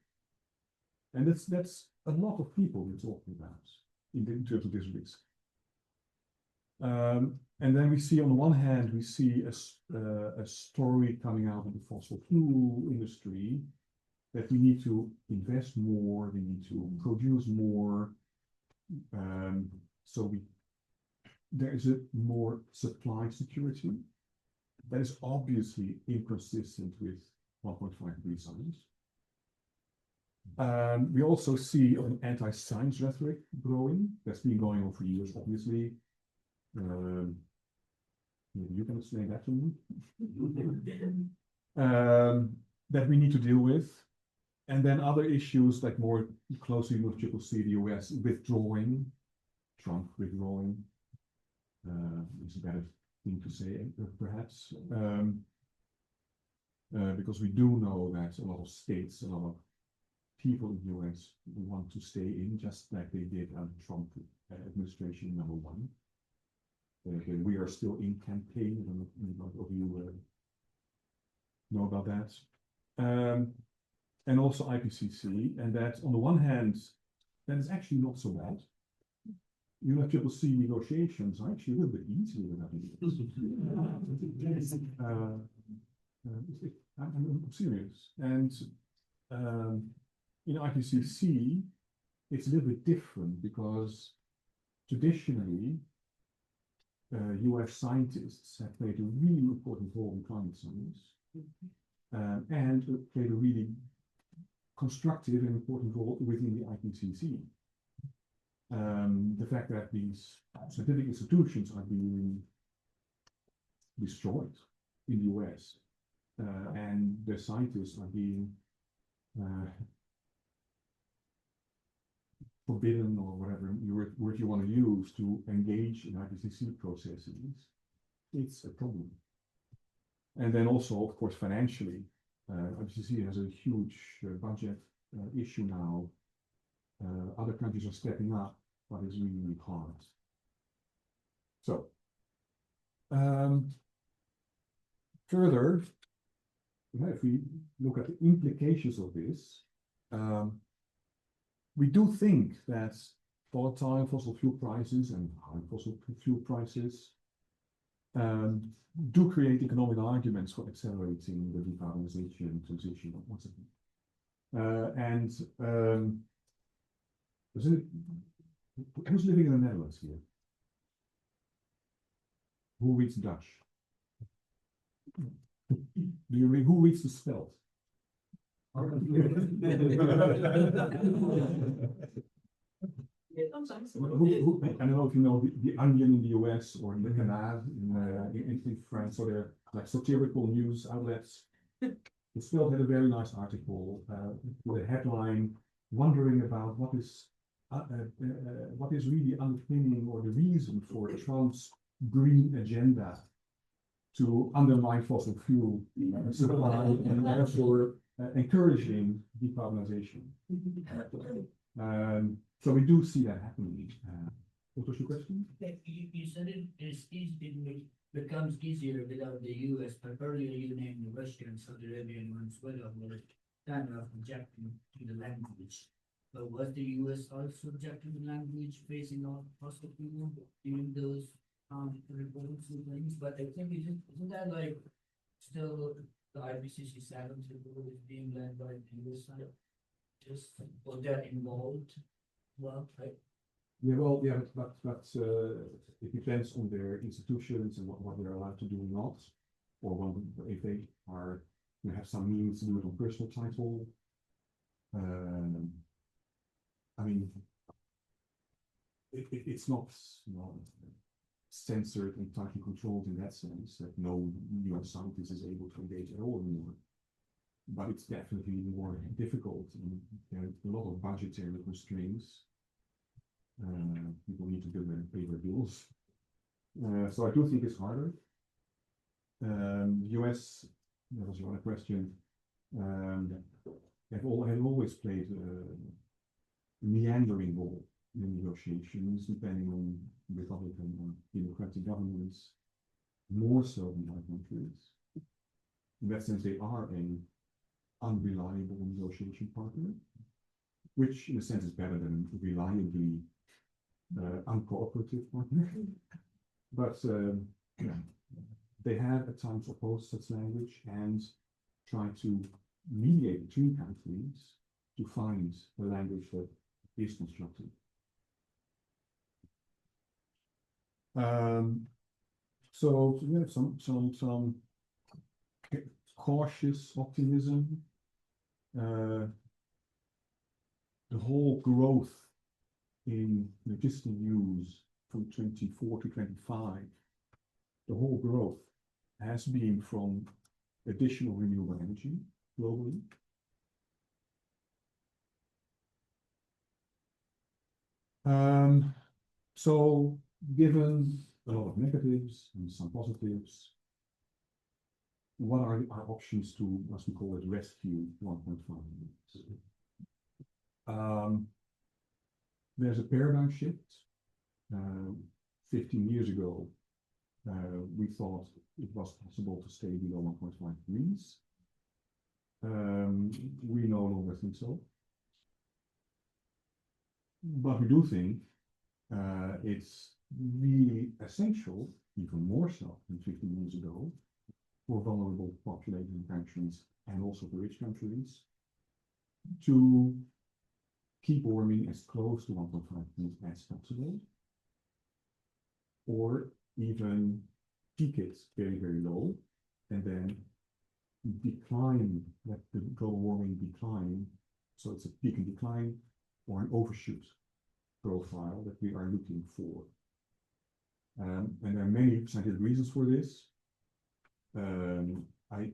And that's a lot of people we're talking about in terms of this risk. And then we see, on the one hand, we see a story coming out of the fossil fuel industry that we need to invest more, we need to produce more. So there is a more supply security that is obviously inconsistent with 1.5 degree science. We also see an anti-science rhetoric growing. That's been going on for years, obviously. Maybe you can explain that to me. That we need to deal with. And then other issues like more closely with CCC, the US withdrawing, Trump withdrawing, is a better thing to say, perhaps. Because we do know that a lot of states, a lot of people in the US want to stay in, just like they did under Trump administration #1. We are still in campaign. I don't know if any of you know about that. And also IPCC, and that on the one hand, that is actually not so bad. CCC negotiations are actually a little bit easier than I'm serious. And in IPCC, it's a little bit different because traditionally, US scientists have played a really important role in climate science and played a really constructive and important role within the IPCC. The fact that these scientific institutions are being destroyed in the US, and the scientists are being forbidden, or whatever word you want to use, to engage in ACSCC processes, it's a problem. And then also, of course, financially, ACSCC has a huge budget issue now. Other countries are stepping up, but it's really, really hard. So, further, if we look at the implications of this, we do think that volatile fossil fuel prices and high fossil fuel prices do create economic arguments for accelerating the decarbonization transition. Who's living in the Netherlands here? Who reads Dutch? Do you read? Who reads the spelt? Sometimes. I don't know if you know the Onion in the US or the Canard in France, so they're like satirical news outlets. The Spelt had a very nice article with a headline wondering about what is really underpinning or the reason for Trump's green agenda to undermine fossil fuel supply and therefore encouraging decarbonization. So we do see that happening. What was your question? You said it becomes easier without the US, but earlier you named Russia and Saudi Arabia and Venezuela were kind of objecting to the language. But was the US also objecting to the language, facing off fossil fuel during those reports and things? But I think isn't that like still the IPCC 7 report is being led by the US side? Just was that involved? Well, right. Yeah, well, yeah, but it depends on their institutions and what they're allowed to do or not, or if they are, you have some means to do it on personal title. I mean, it's not, censored and tightly controlled in that sense that no US scientist is able to engage at all anymore. But it's definitely more difficult, and there are a lot of budgetary constraints. People need to pay their bills. So I do think it's harder. US, that was your other question, have always played a meandering role in negotiations, depending on Republican or Democratic governments, more so than other countries. In that sense, they are an unreliable negotiation partner, which in a sense is better than reliably uncooperative partner. But they have at times opposed such language and try to mediate between countries to find the language that is constructive. So we have some cautious optimism. The whole growth in electricity use from 24 to 25, the whole growth has been from additional renewable energy globally. So given a lot of negatives and some positives, what are our options to, as we call it, rescue 1.5 degrees? There's a paradigm shift. 15 years ago, we thought it was possible to stay below 1.5 degrees. We no longer think so. But we do think it's really essential, even more so than 15 years ago, for vulnerable populated countries and also for rich countries to keep warming as close to 1.5 degrees as possible, or even peak it very, very low, and then decline, let the global warming decline, so it's a peak and decline, or an overshoot profile that we are looking for. And there are many scientific reasons for this. I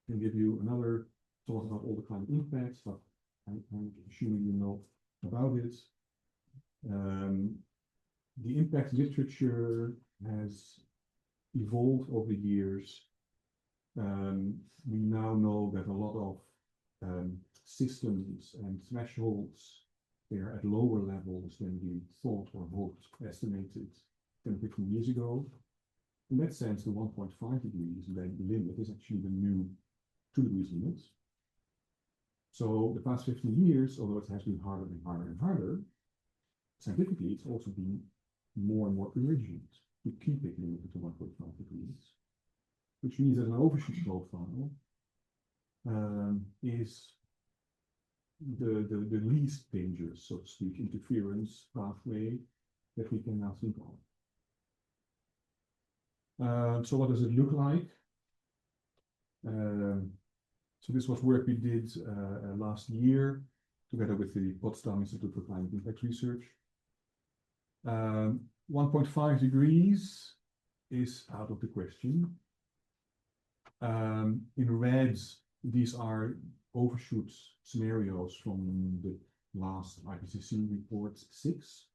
can give you another talk about all the climate impacts, but I'm assuming you know about it. The impact literature has evolved over the years. We now know that a lot of systems and thresholds, they are at lower levels than we thought or hoped, estimated 10, 15 years ago. In that sense, the 1.5 degrees limit is actually the new 2 degrees limit. So the past 15 years, although it has been harder and harder and harder, scientifically, it's also been more and more urgent to keep it limited to 1.5 degrees, which means that an overshoot profile is the least dangerous, so to speak, interference pathway that we can now think of. So what does it look like? So this was work we did last year together with the Potsdam Institute for Climate Impact Research. 1.5 degrees is out of the question. In red, these are overshoot scenarios from the last ACSCC report 6.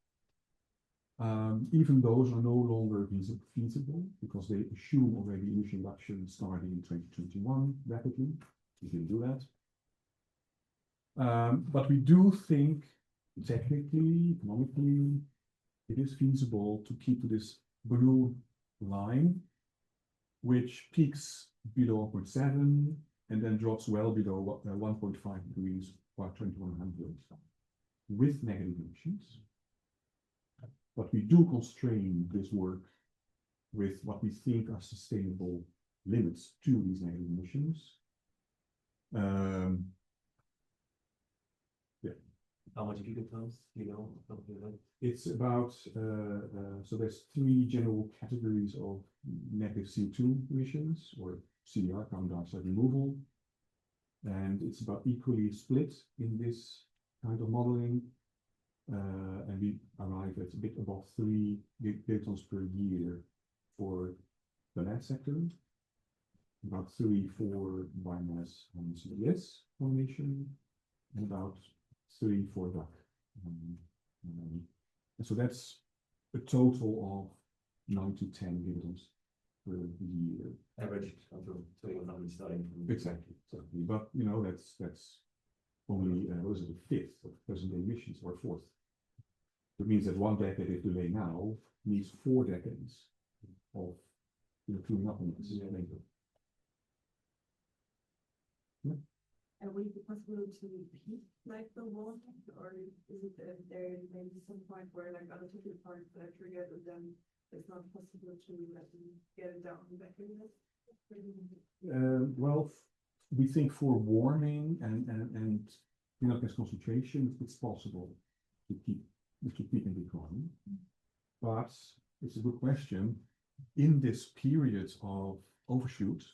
Even those are no longer feasible because they assume already emission reduction starting in 2021 rapidly. We didn't do that. But we do think technically, economically, it is feasible to keep this blue line, which peaks below 0.7 and then drops well below 1.5 degrees by 2100 with negative emissions. But we do constrain this work with what we think are sustainable limits to these negative emissions. How much gigatons, you know, something like that? It's about, so there's 3 general categories of negative CO2 emissions, or CDR, carbon dioxide removal. And it's about equally split in this kind of modeling. And we arrive at a bit above 3 gigatons per year for the land sector, about 3 for biomass and CDS formation, and about 3 for DAC. And so that's a total of 9 to 10 gigatons per year. Average until 2100 starting from. Exactly. But you know, that's only what is it, a fifth of present emissions, or a fourth. It means that 1 decade of delay now needs 4 decades of cleaning up on this later. And would it be possible to repeat like the wall, or is it that there may be some point where like other tipping points that are triggered and then it's not possible to let them get it down back again? Well, we think for warming and greenhouse gas concentration, it's possible to keep in decline. But it's a good question. In this period of overshoot,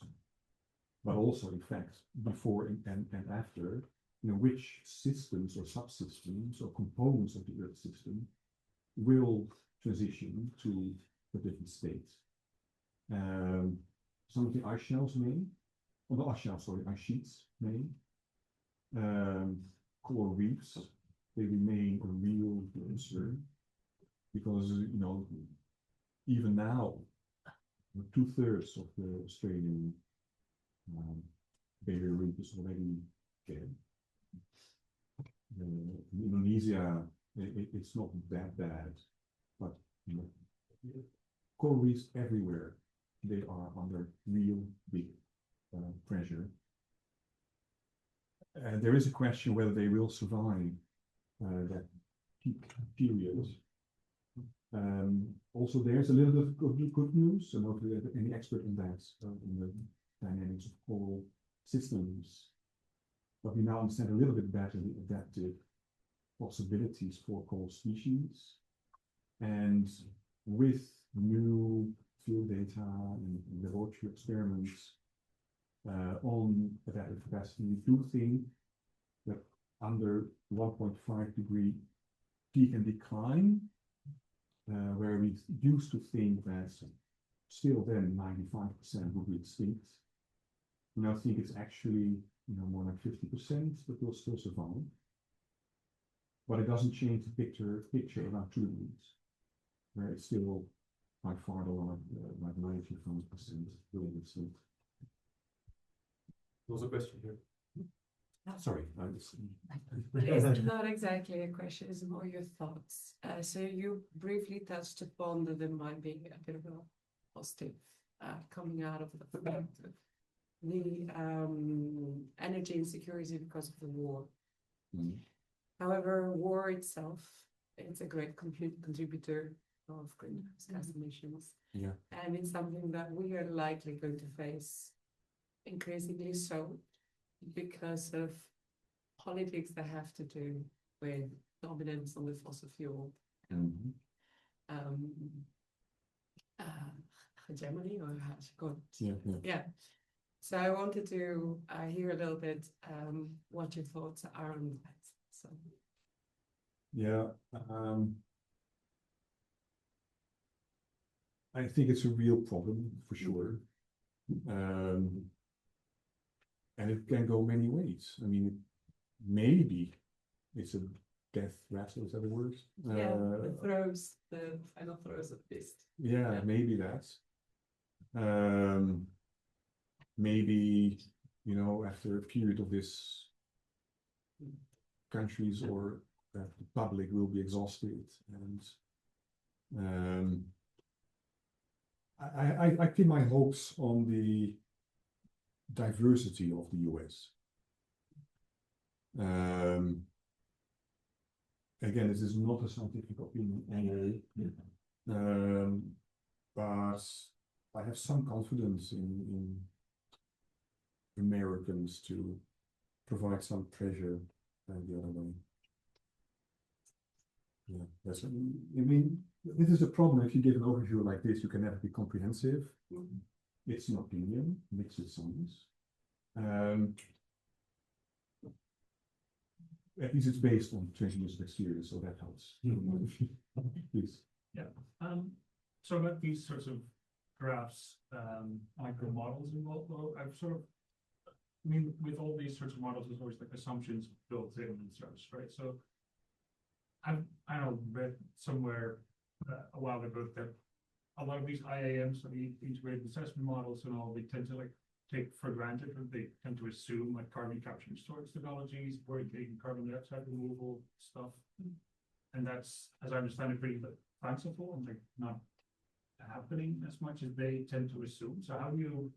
but also in fact before and after, you know, which systems or subsystems or components of the Earth system will transition to a different state. Some of the ice shelves may, or the ice shelves, sorry, ice sheets may. Coral reefs, they remain a real concern because, you know, even now, 2/3 of the Australian barrier reef is already dead. In Indonesia, it's not that bad, but you know, coral reefs everywhere, they are under real big pressure. And there is a question whether they will survive that peak period. Also, there's a little bit of good news. I'm not really any expert in that, in the dynamics of coral systems. But we now understand a little bit better the adaptive possibilities for coral species. And with new field data and laboratory experiments on adaptive capacity, we do think that under 1.5 degree peak and decline, where we used to think that still then 95% will be extinct. And I think it's actually, more like 50% that will still survive. But it doesn't change the picture about turbulence, where it's still by far the large, like 95% will be extinct. There was a question here. Sorry, I was. It's not exactly a question, it's more your thoughts. So you briefly touched upon that there might be a bit of a positive coming out of the fact of the energy insecurity because of the war. Mm. However, war itself, it's a great contributor of greenhouse gas emissions. Yeah. And it's something that we are likely going to face increasingly so, because of politics that have to do with dominance on the fossil fuel Mhm. hegemony, or how to call it. Yeah. Yeah. So I wanted to hear a little bit what your thoughts are on that. So Yeah. I think it's a real problem for sure. And it can go many ways. I mean, maybe it's a death rattle, is that the word? yeah, the final throws of this. Yeah, maybe that. Maybe, after a period of this, countries or the public will be exhausted, and I pin my hopes on the diversity of the US. Again, this is not a scientific opinion, but I have some confidence in Americans to provide some pressure the other way. Yeah, that's. I mean, this is a problem. If you give an overview like this, you can never be comprehensive. Mhm. It's an opinion mixed with science. At least it's based on 20 years of experience, so that helps. Please. So about these sorts of graphs, micro models involved, well, I mean, with all these sorts of models, there's always like assumptions built in and such, right? So I read somewhere a while ago that a lot of these IAMs, so the integrated assessment models and all, they tend to like take for granted, or they tend to assume like carbon capture and storage technologies, working carbon dioxide removal stuff. And that's, as I understand it, pretty fanciful and like not happening as much as they tend to assume. So how do you,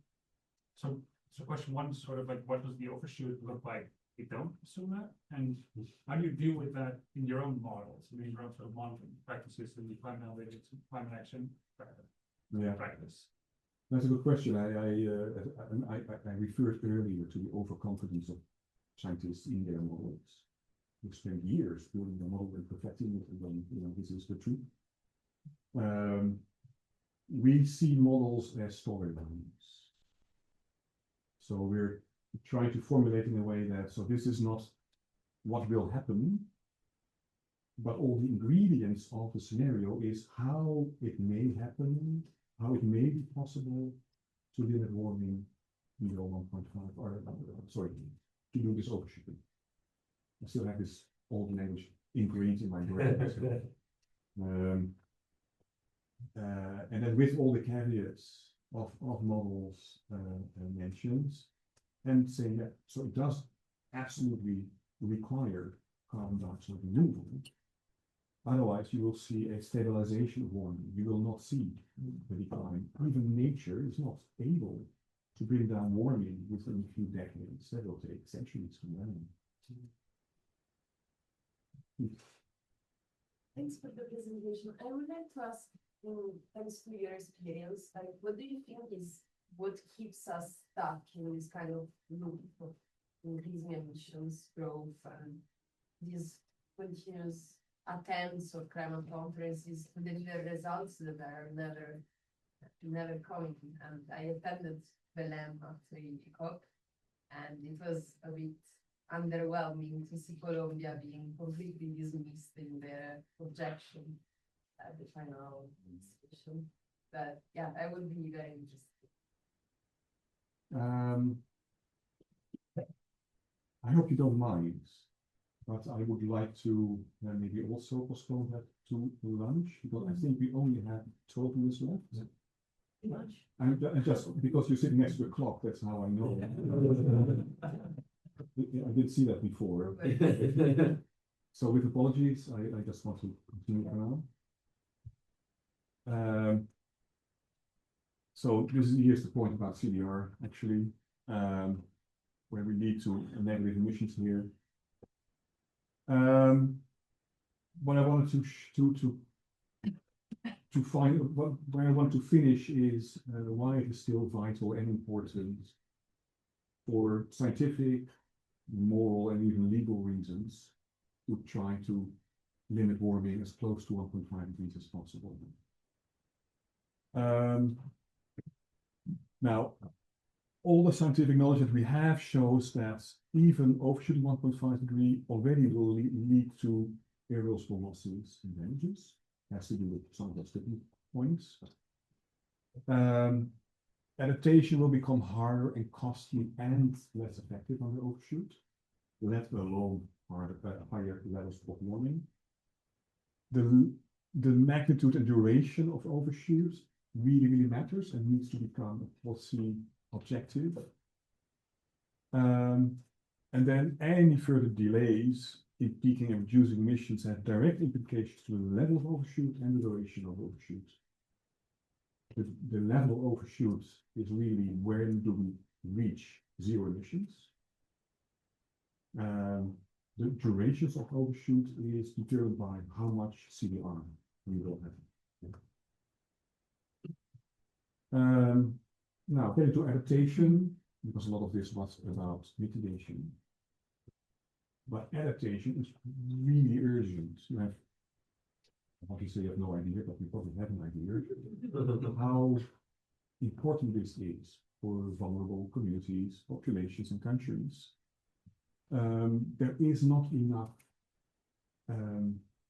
so question one is sort of like, what does the overshoot look like? You don't assume that, and how do you deal with that in your own models? I mean, your own sort of monitoring practices and the climate analytics and climate action practice. That's a good question. I referred earlier to the overconfidence of scientists in their models. Who spend years building the model and perfecting it, and then this is the truth. We see models as storylines. So we're trying to formulate in a way that, so this is not what will happen, but all the ingredients of the scenario is how it may happen, how it may be possible to limit warming below 1.5, or sorry, to do this overshooting. I still have this old language ingrained in my brain. And then with all the caveats of models mentioned, and saying that, so it does absolutely require carbon dioxide removal. Otherwise, you will see a stabilization of warming. You will not see the decline. Even nature is not able to bring down warming within a few decades. That will take centuries from then. Thanks for the presentation. I would like to ask, thanks to your experience, like, what do you think is what keeps us stuck in this kind of loop of increasing emissions, growth, and these continuous attempts or climate conferences to deliver results that are never coming? And I attended Belém after COP, and it was a bit underwhelming to see Colombia being completely dismissed in their projection at the final discussion. But yeah, that would be very interesting. I hope you don't mind, but I would like to maybe also postpone that to lunch, because I think we only have 12 minutes left. Lunch. And just because you're sitting next to a clock, that's how I know. I did see that before. So with apologies, I just want to continue for now. So here's the point about CDR, actually, where we lead to negative emissions here. What I wanted to find, where I want to finish is why it is still vital and important for scientific, moral, and even legal reasons to try to limit warming as close to 1.5 degrees as possible. Now, all the scientific knowledge that we have shows that even overshooting 1.5 degree already will lead to irreversible losses and damages. Has to do with some of those tipping points. Adaptation will become harder and costly and less effective on the overshoot, let alone higher levels of warming. The magnitude and duration of overshoot really matters and needs to become a policy objective. And then any further delays in peaking and reducing emissions have direct implications to the level of overshoot and the duration of overshoot. The level of overshoot is really when do we reach zero emissions. The durations of overshoot is determined by how much CDR we will have. Now, getting to adaptation, because a lot of this was about mitigation. But adaptation is really urgent. You have, obviously, you have no idea, but you probably have an idea of how important this is for vulnerable communities, populations, and countries. There is not enough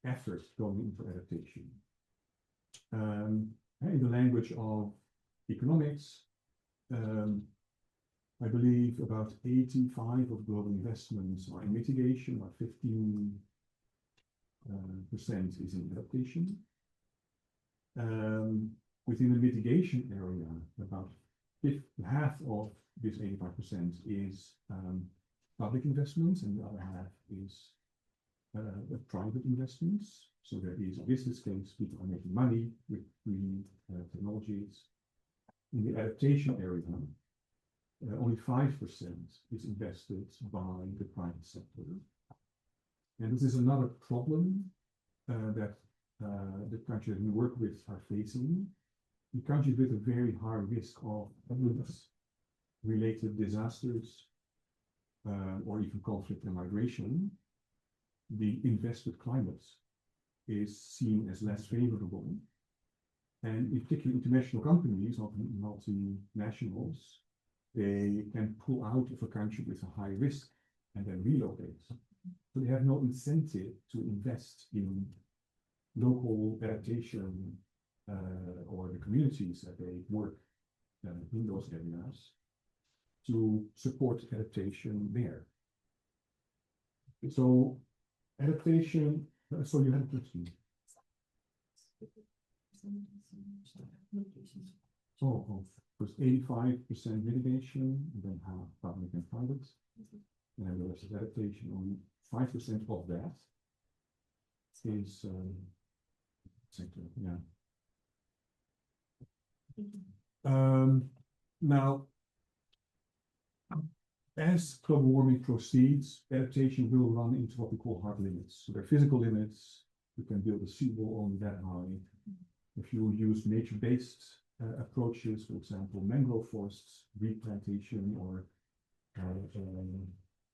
effort going into adaptation. In the language of economics, I believe about 85% of global investments are in mitigation, about 15% is in adaptation. Within the mitigation area, about half of this 85% is public investments, and the other half is private investments. So there is a business case, people are making money with green technologies. In the adaptation area, only 5% is invested by the private sector. And this is another problem that the countries we work with are facing. In countries with a very high risk of related disasters or even conflict and migration, the invested climate is seen as less favorable. And in particular, international companies, multinationals, they can pull out of a country with a high risk and then relocate. So they have no incentive to invest in local adaptation or the communities that they work in those areas to support adaptation there. So adaptation, so you have a question. First 85% mitigation, and then half public and private. And then the rest is adaptation. Only 5% of that is sector, yeah. Now, as global warming proceeds, adaptation will run into what we call hard limits. So there are physical limits. You can build a seawall only that high. If you use nature-based approaches, for example, mangrove forests, replantation, or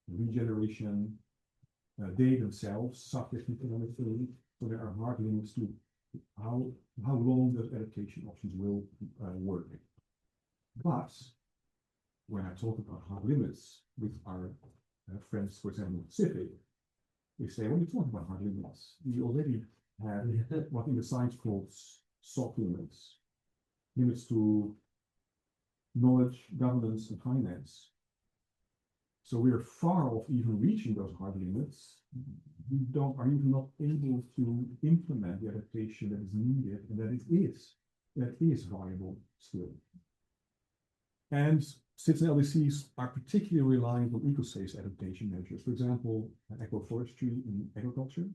regeneration, they themselves suffer economically. So there are hard limits to how long those adaptation options will work. But when I talk about hard limits with our friends, for example, in the Pacific, we say, when you talk about hard limits, we already have what in the science called soft limits. limits to knowledge, governance, and finance. So we are far off even reaching those hard limits. We are even not able to implement the adaptation that is needed and that is viable still. And SITs and LDCs are particularly reliant on eco-safe adaptation measures. For example, agroforestry in agriculture.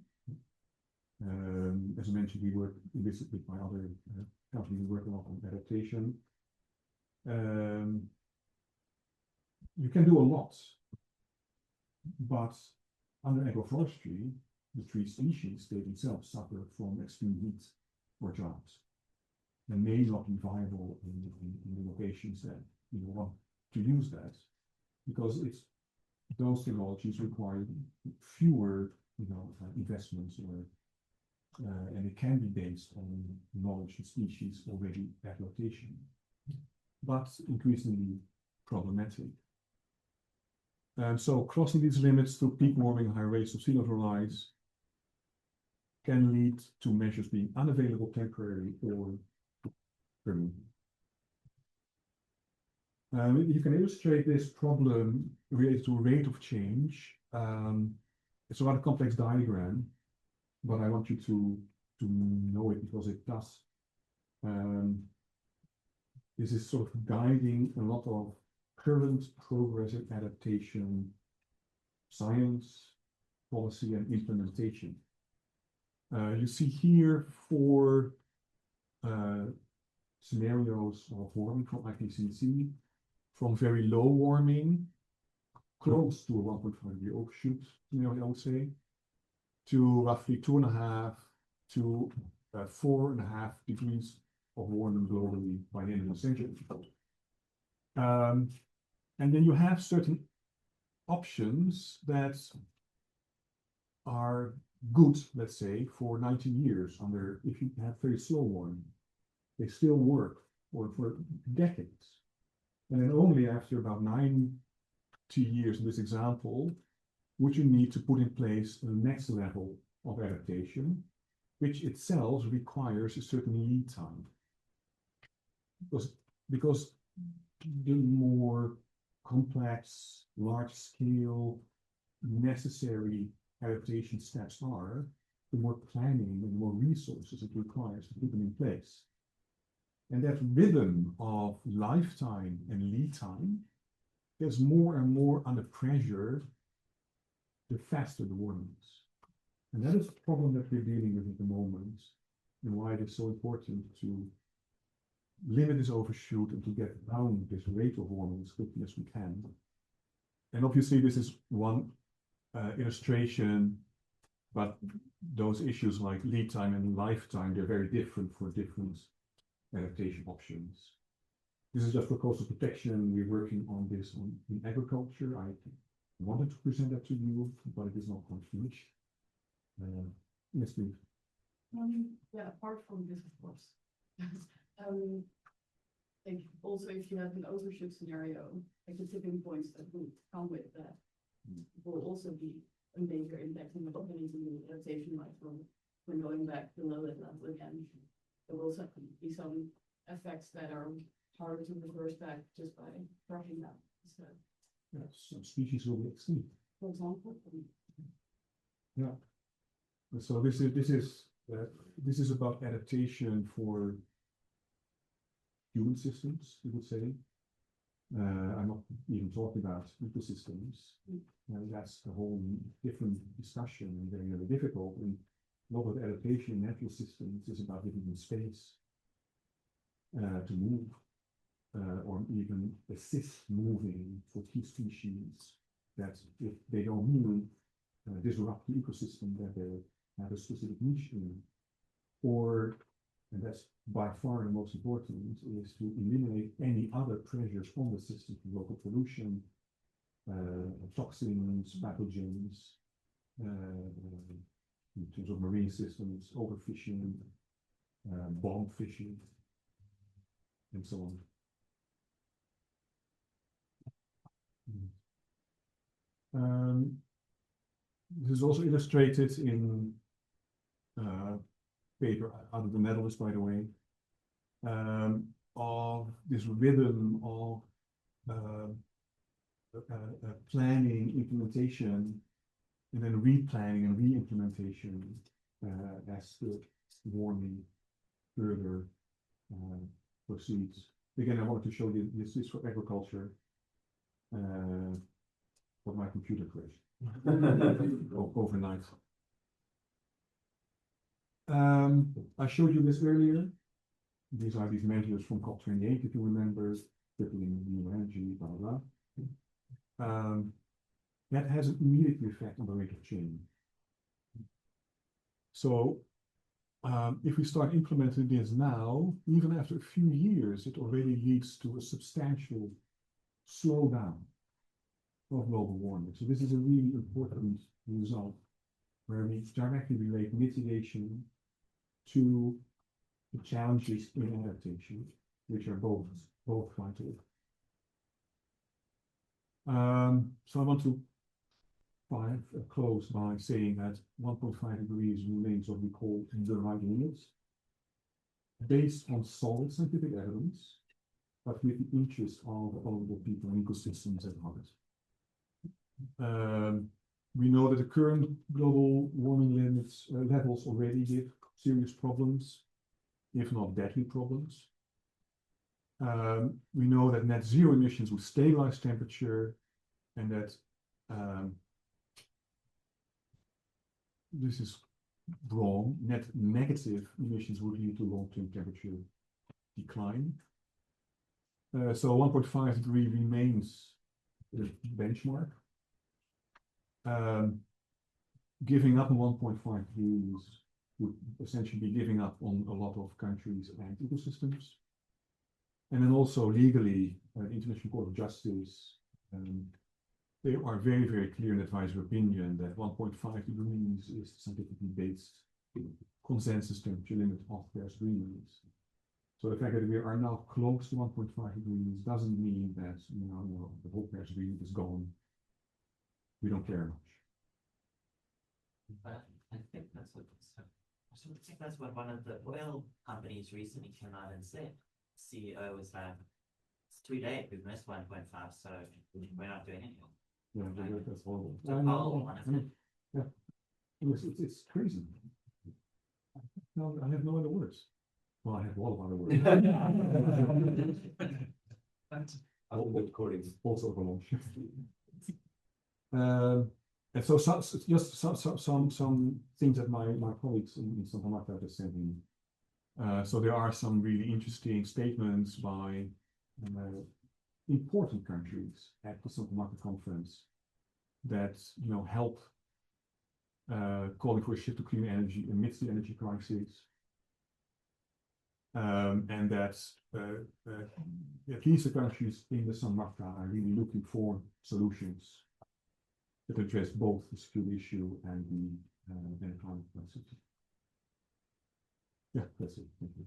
As I mentioned, we work with my other companies working on adaptation. You can do a lot, but under agroforestry, the tree species, they themselves suffer from extreme heat or drought and may not be viable in the locations that you want to use that, because those technologies require fewer investments, or and it can be based on knowledge of species already at location, but increasingly problematic. So crossing these limits through peak warming, high rates of sea level rise can lead to measures being unavailable temporarily or permanently. You can illustrate this problem related to rate of change. It's a rather complex diagram, but I want you to know it because it does. This is sort of guiding a lot of current progress in adaptation, science, policy, and implementation. You see here 4 scenarios of warming from ACSCC, from very low warming, close to a 1.5 degree overshoot scenario, I would say, to roughly 2.5 to 4.5 degrees of warming globally by the end of the century. And then you have certain options that are good, let's say, for 90 years if you have very slow warming. They still work for decades. And then only after about 90 years in this example, would you need to put in place the next level of adaptation, which itself requires a certain lead time. Because the more complex, large-scale, necessary adaptation steps are, the more planning and more resources it requires to put them in place. And that rhythm of lifetime and lead time gets more and more under pressure the faster the warming is. And that is the problem that we're dealing with at the moment, and why it is so important to limit this overshoot and to get down this rate of warming as quickly as we can. And obviously this is one illustration, but those issues like lead time and lifetime, they're very different for different adaptation options. This is just for coastal protection. We're working on this in agriculture. I wanted to present that to you, but it is not quite finished. Yes, please. Yeah, apart from this, of course. Like also, if you have an overshoot scenario, like the tipping points that would come with that will also be a major impact on the mechanism of adaptation, like from going back below that level again. There will also be some effects that are harder to reverse back just by crushing them. So, yes, some species will be extinct. for example. Yeah. So this is about adaptation for human systems, we would say. I'm not even talking about ecosystems. That's a whole different discussion and very, very difficult. And a lot of adaptation in natural systems is about giving them space to move, or even assist moving for key species that, if they don't move, disrupt the ecosystem that they have a specific niche in. Or, and that's by far the most important, is to eliminate any other pressures on the system, local pollution, toxins, pathogens, in terms of marine systems, overfishing, bomb fishing, and so on. This is also illustrated in paper out of the Netherlands, by the way. of this rhythm of planning, implementation, and then replanning and re-implementation as the warming further proceeds. Again, I wanted to show you this for agriculture, but my computer crashed overnight. I showed you this earlier. These are these measures from COP28, if you remember, tripling new energy, blah, blah, blah. That has an immediate effect on the rate of change. So if we start implementing this now, even after a few years, it already leads to a substantial slowdown of global warming. So this is a really important result where we directly relate mitigation to the challenges in adaptation, which are both vital. So I want to close by saying that 1.5 degrees remains what we call the right limit, based on solid scientific evidence, but with the interest of vulnerable people and ecosystems at heart. We know that the current global warming limits levels already give serious problems, if not deadly problems. We know that net zero emissions will stabilize temperature, and that this is wrong. Net negative emissions would lead to long-term temperature decline. So 1.5 degree remains the benchmark. Giving up on 1.5 degrees would essentially be giving up on a lot of countries and ecosystems. And then also legally, the International Court of Justice, they are very, very clear in advisory opinion that 1.5 degrees is the scientifically based consensus temperature limit of Paris Agreement. So the fact that we are now close to 1.5 degrees doesn't mean that the whole Paris Agreement is gone. We don't care much. But I think that's what I think that's what one of the oil companies recently came out and said. CEO was like, it's too late, we've missed 1.5, so we're not doing anything. Yeah, that's horrible. Yeah. It's crazy. No, I have no other words. Well, I have a lot of other words. Also of a long shift. And so just some things that my colleagues in Santa Marta have sent me. So there are some really interesting statements by important countries at the Santa Marta conference that help calling for a shift to clean energy amidst the energy crisis. And that at least the countries in the Santa Marta are really looking for solutions that address both the security issue and the climate crisis. Yeah, that's it. Thank you.